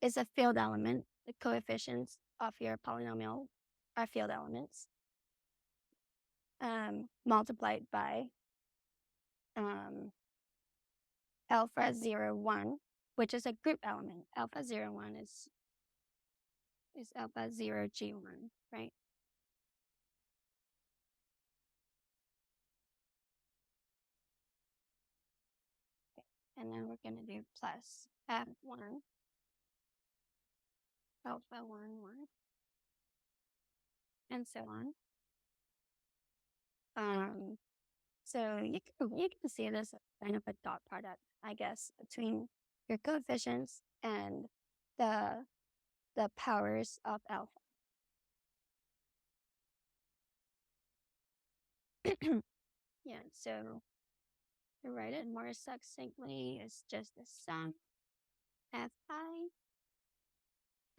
is a field element. The coefficients of your polynomial are field elements multiplied by alpha 0, 1, which is a group element. Alpha 0, 1 is alpha 0, G1, right? And then we're going to do plus F1, alpha 1, 1, and so on. So you can see this as kind of a dot product, I guess, between your coefficients and the powers of alpha. Yeah, so to write it more succinctly, it's just the sum fi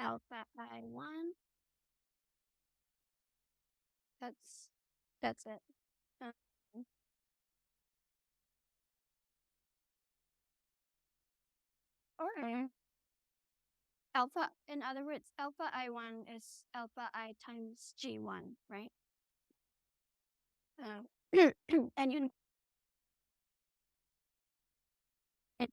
alpha I1. That's it. Um, or alpha, in other words, alpha I1 is alpha I times G1, right? And you it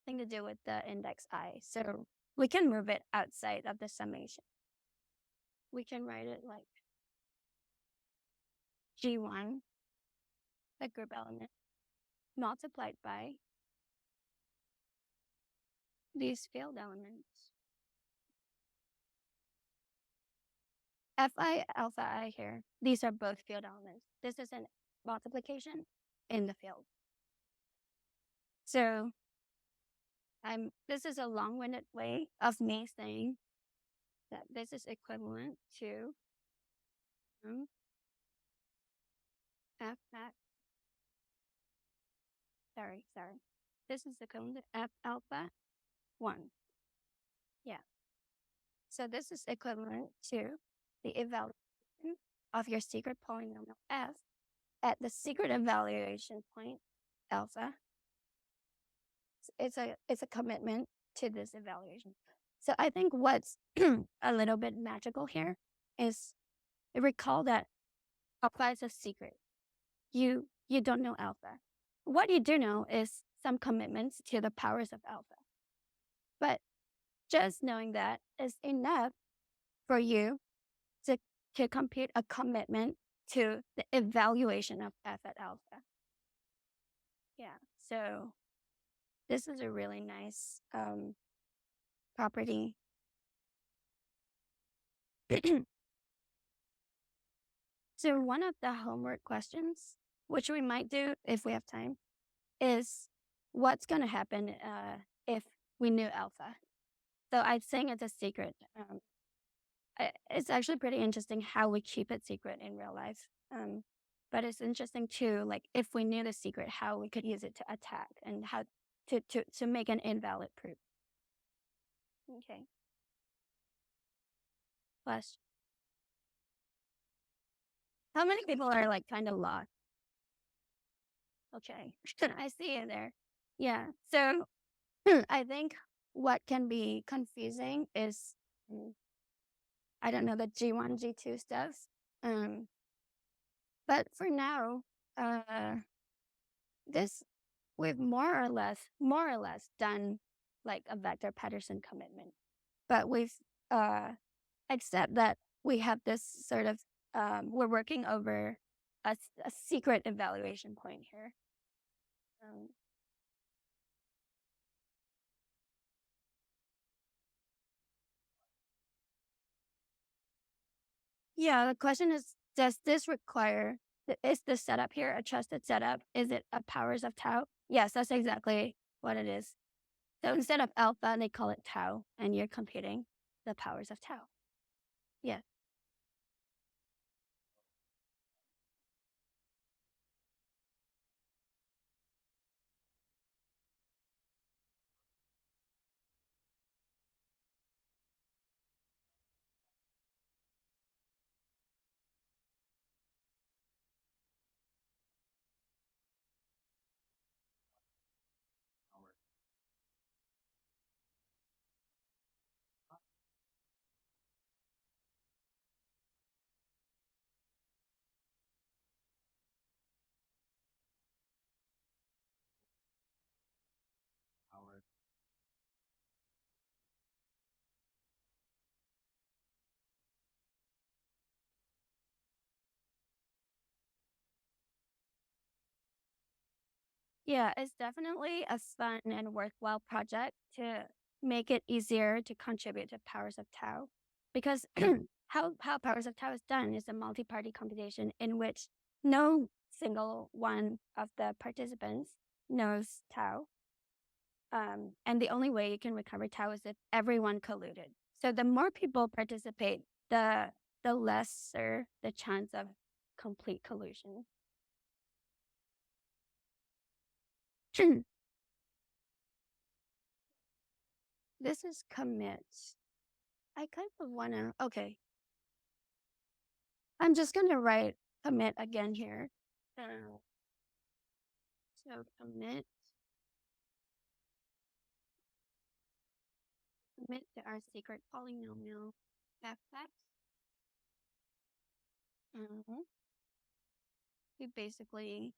thing to do with the index I. So we can move it outside of the summation. We can write it like G1, the group element, multiplied by these field elements. Fi, alpha I here, these are both field elements. This is a multiplication in the field. So this is a long-winded way of me saying that this is equivalent to f at, sorry. This is equivalent to f alpha 1. Yeah. So this is equivalent to the evaluation of your secret polynomial f at the secret evaluation point alpha. It's a commitment to this evaluation. So I think what's a little bit magical here is recall that alpha is a secret. You don't know alpha. What you do know is some commitments to the powers of alpha. But just knowing that is enough for you to compute a commitment to the evaluation of f at alpha. Yeah, so this is a really nice property. So one of the homework questions, which we might do if we have time, is what's going to happen if we knew alpha? So I'm saying it's a secret. It's actually pretty interesting how we keep it secret in real life. But it's interesting too, like if we knew the secret, how we could use it to attack and how to make an invalid proof. Okay. Question. How many people are like kind of lost? Okay. I see you there. Yeah. So I think what can be confusing is, I don't know, the G1, G2 stuff. But for now, this we've more or less done like a vector Patterson commitment, but we've accept that we have this sort of we're working over a secret evaluation point here. Yeah, the question is, does this require, is the setup here a trusted setup? Is it a powers of tau? Yes, that's exactly what it is. So instead of alpha, they call it tau, and you're computing the powers of tau. Yeah. Yeah, it's definitely a fun and worthwhile project to make it easier to contribute to Powers of Tau. Because how Powers of Tau is done is a multi-party computation in which no single one of the participants knows Tau. And the only way you can recover Tau is if everyone colluded. So the more people participate, the lesser the chance of complete collusion. This is commit. I kind of wanna, okay. I'm just gonna write commit again here. So commit to our secret polynomial fx. We basically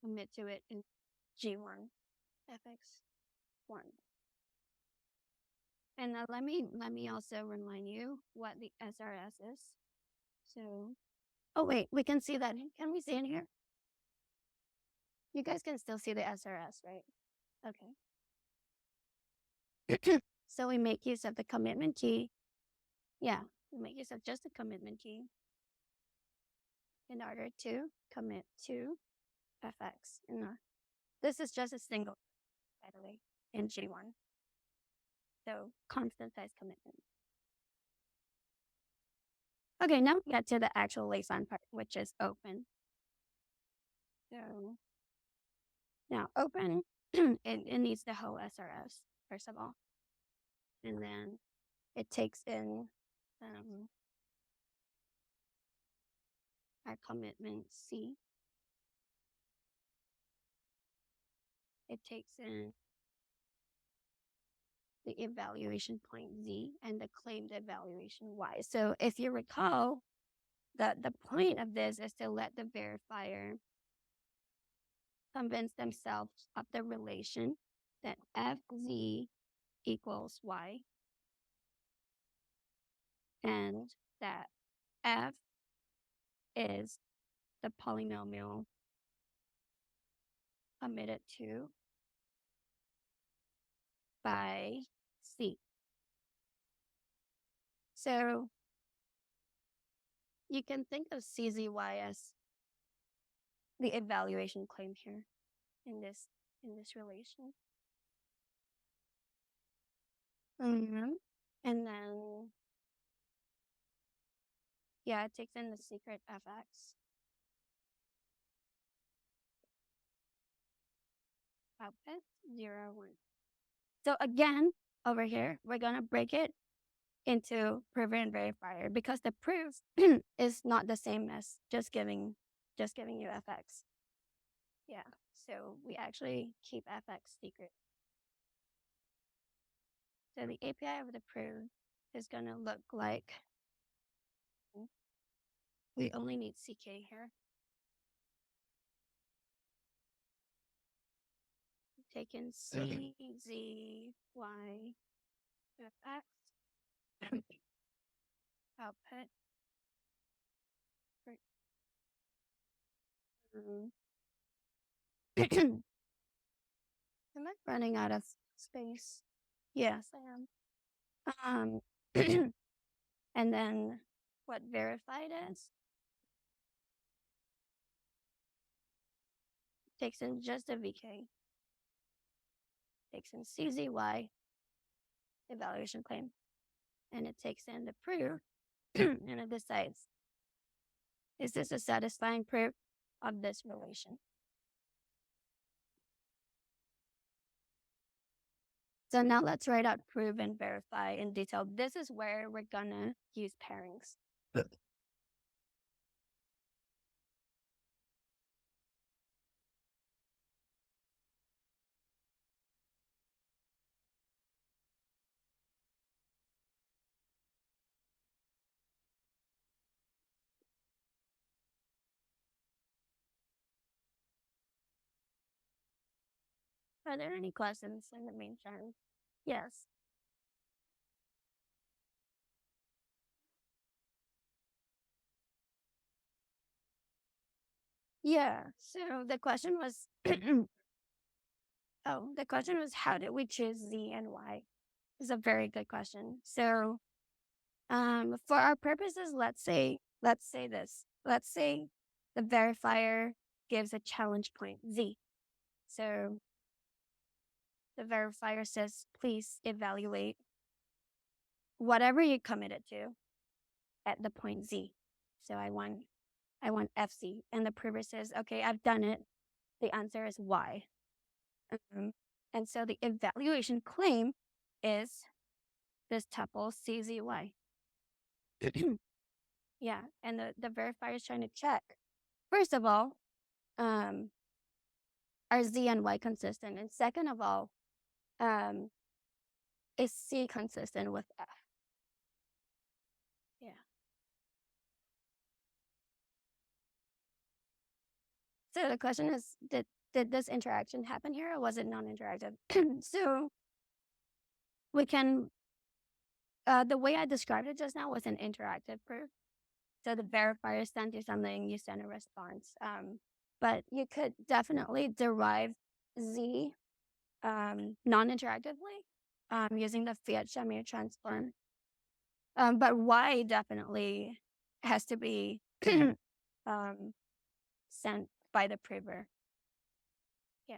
commit to it in G1 fx1. And let me also remind you what the SRS is. So, oh wait, we can see that. Can we see in here? You guys can still see the SRS, right? Okay. So we make use of the commitment key. Yeah, we make use of just the commitment key in order to commit to fx. This is just a single, by the way, in G1. So constant size commitment. Okay, now we get to the actually fun part, which is open. So now open, it needs the whole SRS, first of all. And then it takes in our commitment C. It takes in the evaluation point Z and the claimed evaluation Y. So if you recall, the point of this is to let the verifier convince themselves of the relation that fz equals y and that f is the polynomial committed to by C. So you can think of CZY as the evaluation claim here in this relation. And then, yeah, it takes in the secret fx. Output 0, 1. So again, over here, we're gonna break it into prover and verifier because the proof is not the same as just giving you fx. Yeah, so we actually keep fx secret. So the API of the proof is gonna look like, we only need CK here. Take in C, Z, Y, fx, output. Am I running out of space? Yes, I am. And then what verified is takes in just a VK, takes in CZY evaluation claim, and it takes in the proof, and it decides, is this a satisfying proof of this relation? So now let's write out prove and verify in detail. This is where we're gonna use pairings. Are there any questions in the meantime? Yes. Yeah. So the question was, the question was, how did we choose Z and Y? It's a very good question. So, for our purposes, let's say this. Let's say the verifier gives a challenge point Z. So the verifier says, please evaluate whatever you committed to at the point Z. So I want FC, and the prover says, okay, I've done it. The answer is Y. Um, and so the evaluation claim is this tuple CZY. Yeah, and the verifier is trying to check. First of all, are Z and Y consistent? And second of all, is C consistent with F? Yeah. So the question is, did this interaction happen here, or was it non-interactive? So we can, the way I described it just now was an interactive proof. So the verifier sent you something, you send a response. But you could definitely derive Z non-interactively using the Fiat-Shamir transform. But Y definitely has to be um, sent by the prover. Yeah.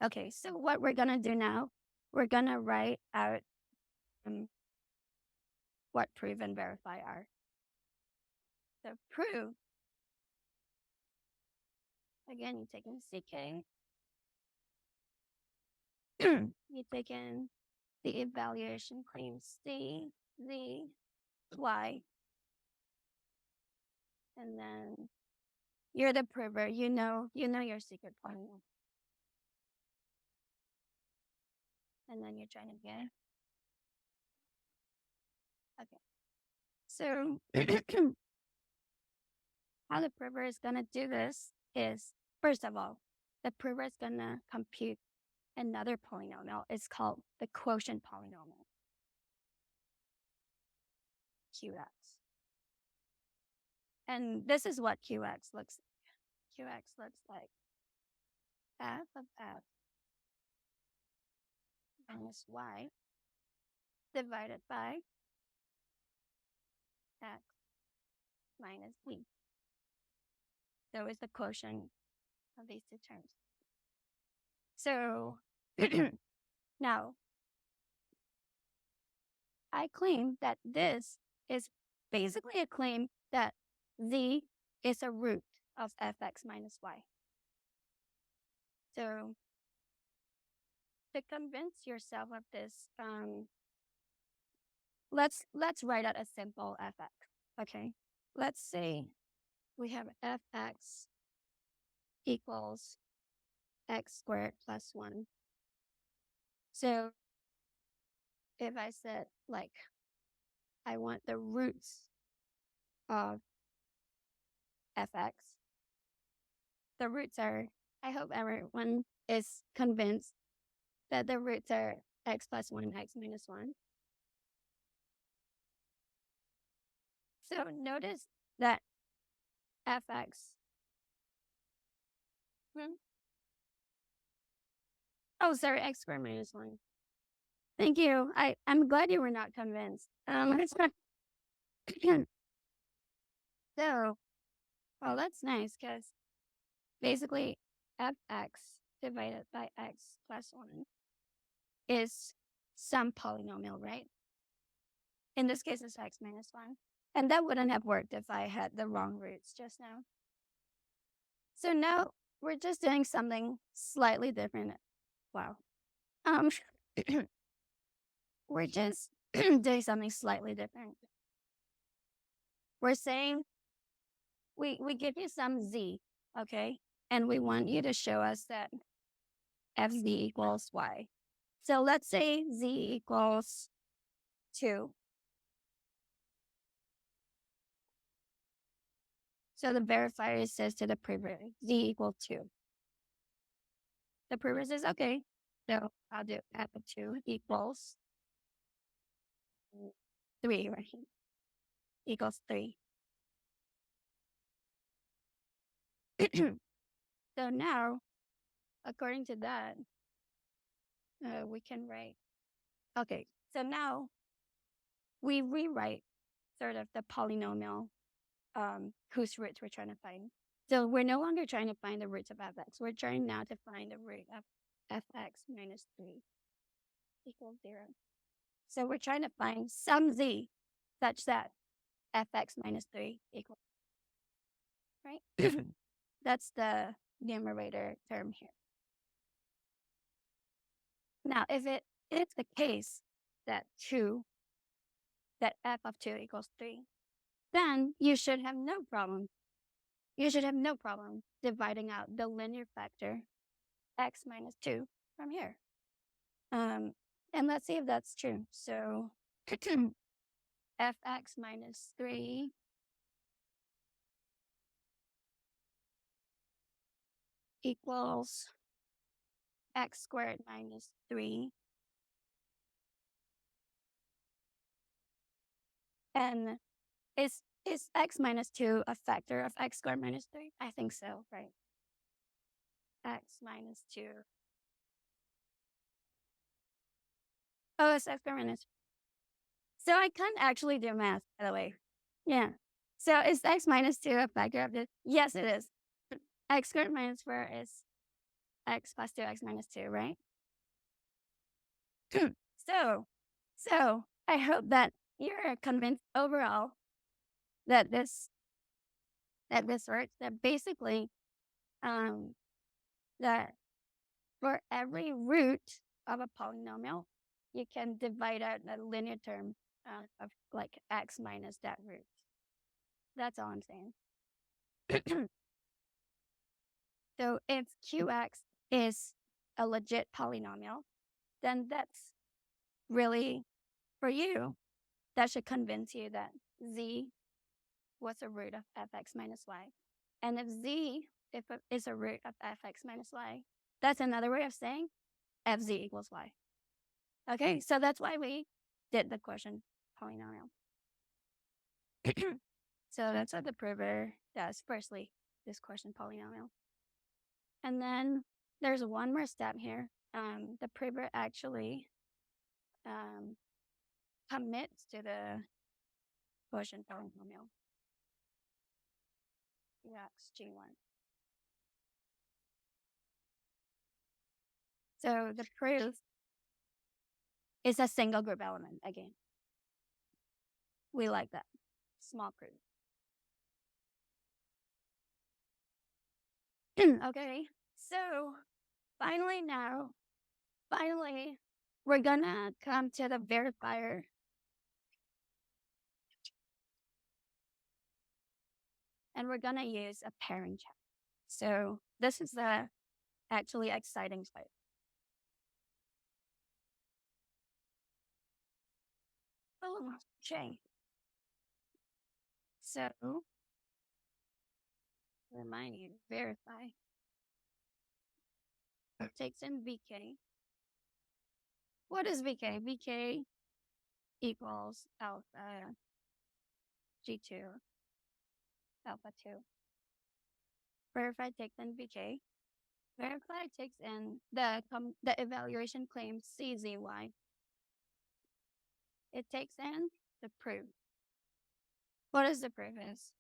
Okay, so what we're gonna do now, we're gonna write out what prove and verify are. So prove, again, you take in CK, you take in the evaluation claim C, Z, Y, and then you're the prover, you know your secret formula. And then you're trying to get, okay. So how the prover is gonna do this is, first of all, the prover is gonna compute another polynomial. It's called the quotient polynomial, QX. And this is what QX looks like. QX looks like f of f minus y divided by x minus b. So it's the quotient of these two terms. So now I claim that this is basically a claim that z is a root of fx minus y. So to convince yourself of this, let's write out a simple fx. Okay, let's say we have fx equals x squared plus 1. So if I said, like, I want the roots of fx, the roots are, I hope everyone is convinced that the roots are x plus 1, x minus 1. So notice that fx, oh, sorry, x squared minus 1. Thank you. I'm glad you were not convinced. So, well, that's nice, because basically fx divided by x plus 1 is some polynomial, right? In this case, it's x minus 1. And that wouldn't have worked if I had the wrong roots just now. So now we're just doing something slightly different. Wow. We're just doing something slightly different. We're saying we give you some z, okay? And we want you to show us that fz equals y. So let's say z equals 2. So the verifier says to the prover, z equals 2. The prover says, okay, so I'll do f of 2 equals 3, right? Equals 3. So now, according to that, we can write. Okay, so now we rewrite sort of the polynomial whose roots we're trying to find. So we're no longer trying to find the roots of fx. We're trying now to find the root of fx minus 3 equals 0. So we're trying to find some z such that fx minus 3 equals, right? That's the numerator term here. Now, if it is the case that f of 2 equals 3, then you should have no problem. You should have no problem dividing out the linear factor x minus 2 from here. And let's see if that's true. So fx minus 3 equals x squared minus 3. And is x minus 2 a factor of x squared minus 3? I think so, right? X minus 2. Oh, it's x squared minus. So I can't actually do math, by the way. Yeah. So is x minus 2 a factor of this? Yes, it is. X squared minus 4 is x plus 2x minus 2, right? So I hope that you're convinced overall that this works. That basically, that for every root of a polynomial, you can divide out a linear term of like x minus that root. That's all I'm saying. So if qx is a legit polynomial, then that's really, for you, that should convince you that z was a root of fx minus y. And if z is a root of fx minus y, that's another way of saying fz equals y. Okay, so that's why we did the quotient polynomial. So that's what the prover does. Firstly, this quotient polynomial. And then there's one more step here. The prover actually commits to the quotient polynomial. X G1. So the proof is a single group element again. We like that. Small proof. Okay, so finally, we're gonna come to the verifier. And we're gonna use a pairing check. So this is the actually exciting part. Oh, okay. So remind you to verify. It takes in VK. What is VK? VK equals alpha G2 alpha 2. Verify takes in VK. Verify takes in the evaluation claim CZY. It takes in the proof. What is the proof is?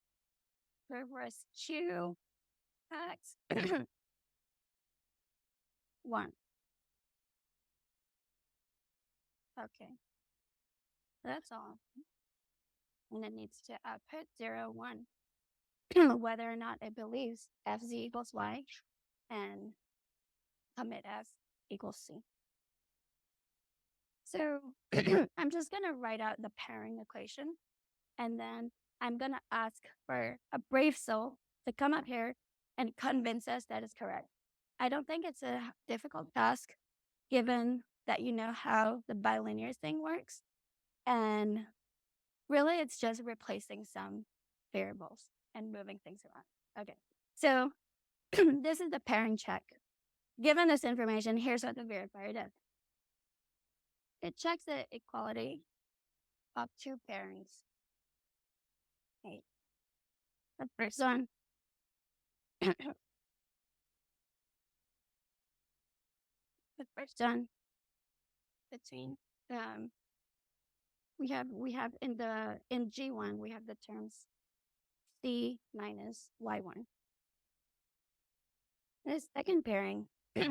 Proof was Q X 1. Okay. That's all. And it needs to output 0, 1. Whether or not it believes fz equals y and commit f equals c. So I'm just going to write out the pairing equation, and then I'm going to ask for a brave soul to come up here and convince us that it's correct. I don't think it's a difficult task, given that you know how the bilinear thing works. And really, it's just replacing some variables and moving things around. Okay, so this is the pairing check. Given this information, here's what the verifier does. It checks the equality of two pairings. Okay. The first one. The first one between we have in G1 we have the terms C minus Y1. The second pairing, put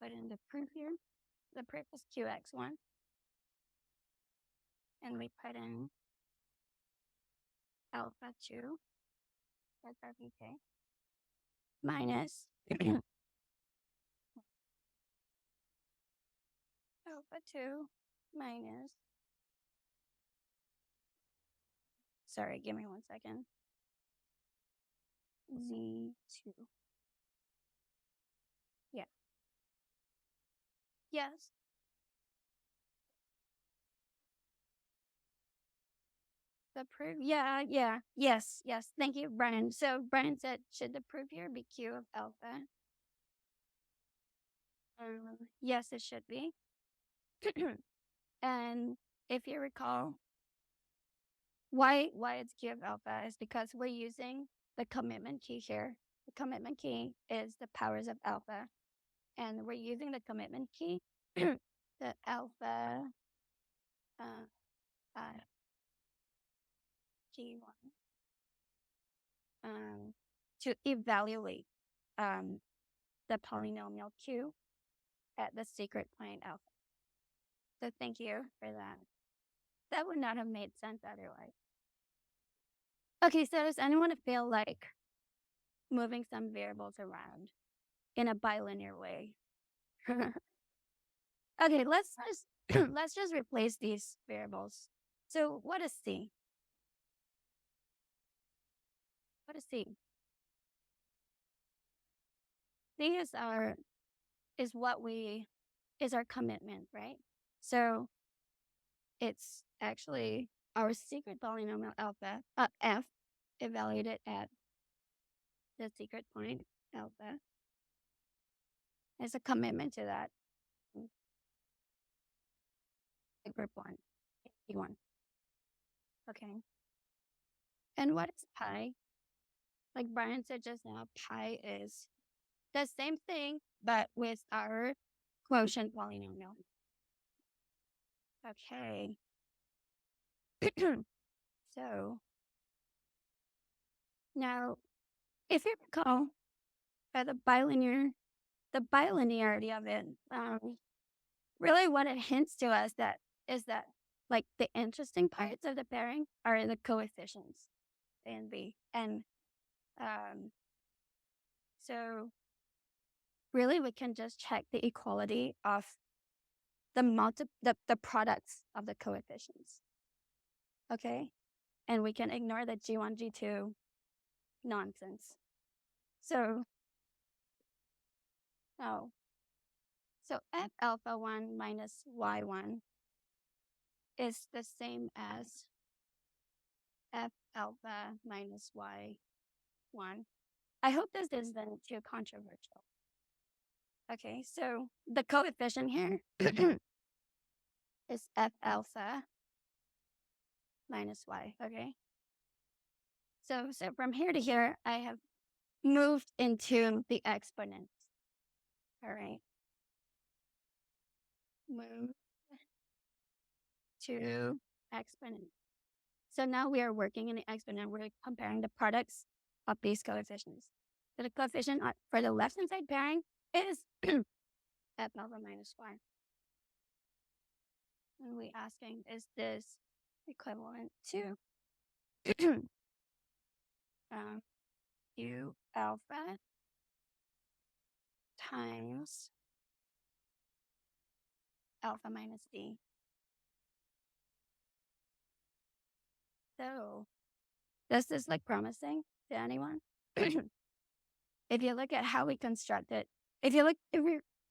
in the proof here. The proof is QX1. And we put in alpha 2, that's our VK, minus alpha 2 minus, sorry, give me 1 second, Z2. Yeah. Yes. The proof, yes. Thank you, Brian. So Brian said, should the proof here be Q of alpha? Yes, it should be. And if you recall, why it's Q of alpha is because we're using the commitment key here. The commitment key is the powers of alpha, and we're using the commitment key, the alpha G1, to evaluate the polynomial Q at the secret point alpha. So thank you for that. That would not have made sense otherwise. Okay, so does anyone feel like moving some variables around in a bilinear way? Okay, let's just replace these variables. So what is C? What is C? C is our commitment, right? So it's actually our secret polynomial alpha, f, evaluated at the secret point alpha. It's a commitment to that group one, P1. Okay. And what is pi? Like Brian said just now, pi is the same thing, but with our quotient polynomial. Okay. So now, if you recall, the bilinearity of it, really what it hints to us is that like the interesting parts of the pairing are the coefficients A and B, and so really we can just check the equality of the products of the coefficients. Okay, and we can ignore the G1, G2 nonsense. So F alpha 1 minus Y1 is the same as F alpha minus Y1. I hope this isn't too controversial. Okay, so the coefficient here is F alpha minus Y, okay? So from here to here, I have moved into the exponents. All right. Move to exponent. So now we are working in the exponent. We're comparing the products of these coefficients. So the coefficient for the left-hand side pairing is F alpha minus Y. And we're asking, is this equivalent to U alpha times alpha minus D? So does this look promising to anyone? If you look at how we construct it, if you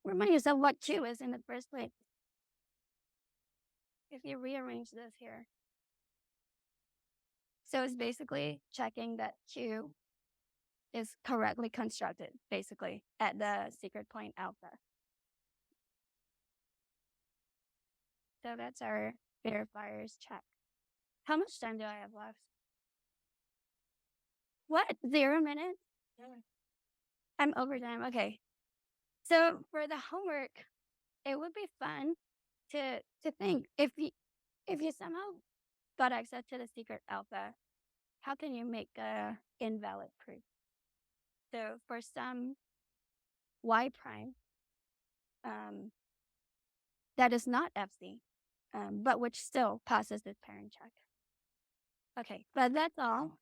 remind yourself what Q is in the first place, if you rearrange this here, so it's basically checking that Q is correctly constructed, basically, at the secret point alpha. So that's our verifiers check. How much time do I have left? What? 0 minutes? Yeah. I'm over time. Okay. So for the homework, it would be fun to think if you somehow got access to the secret alpha, how can you make a invalid proof? So for some y prime that is not FC, but which still passes this parent check. Okay, but that's all.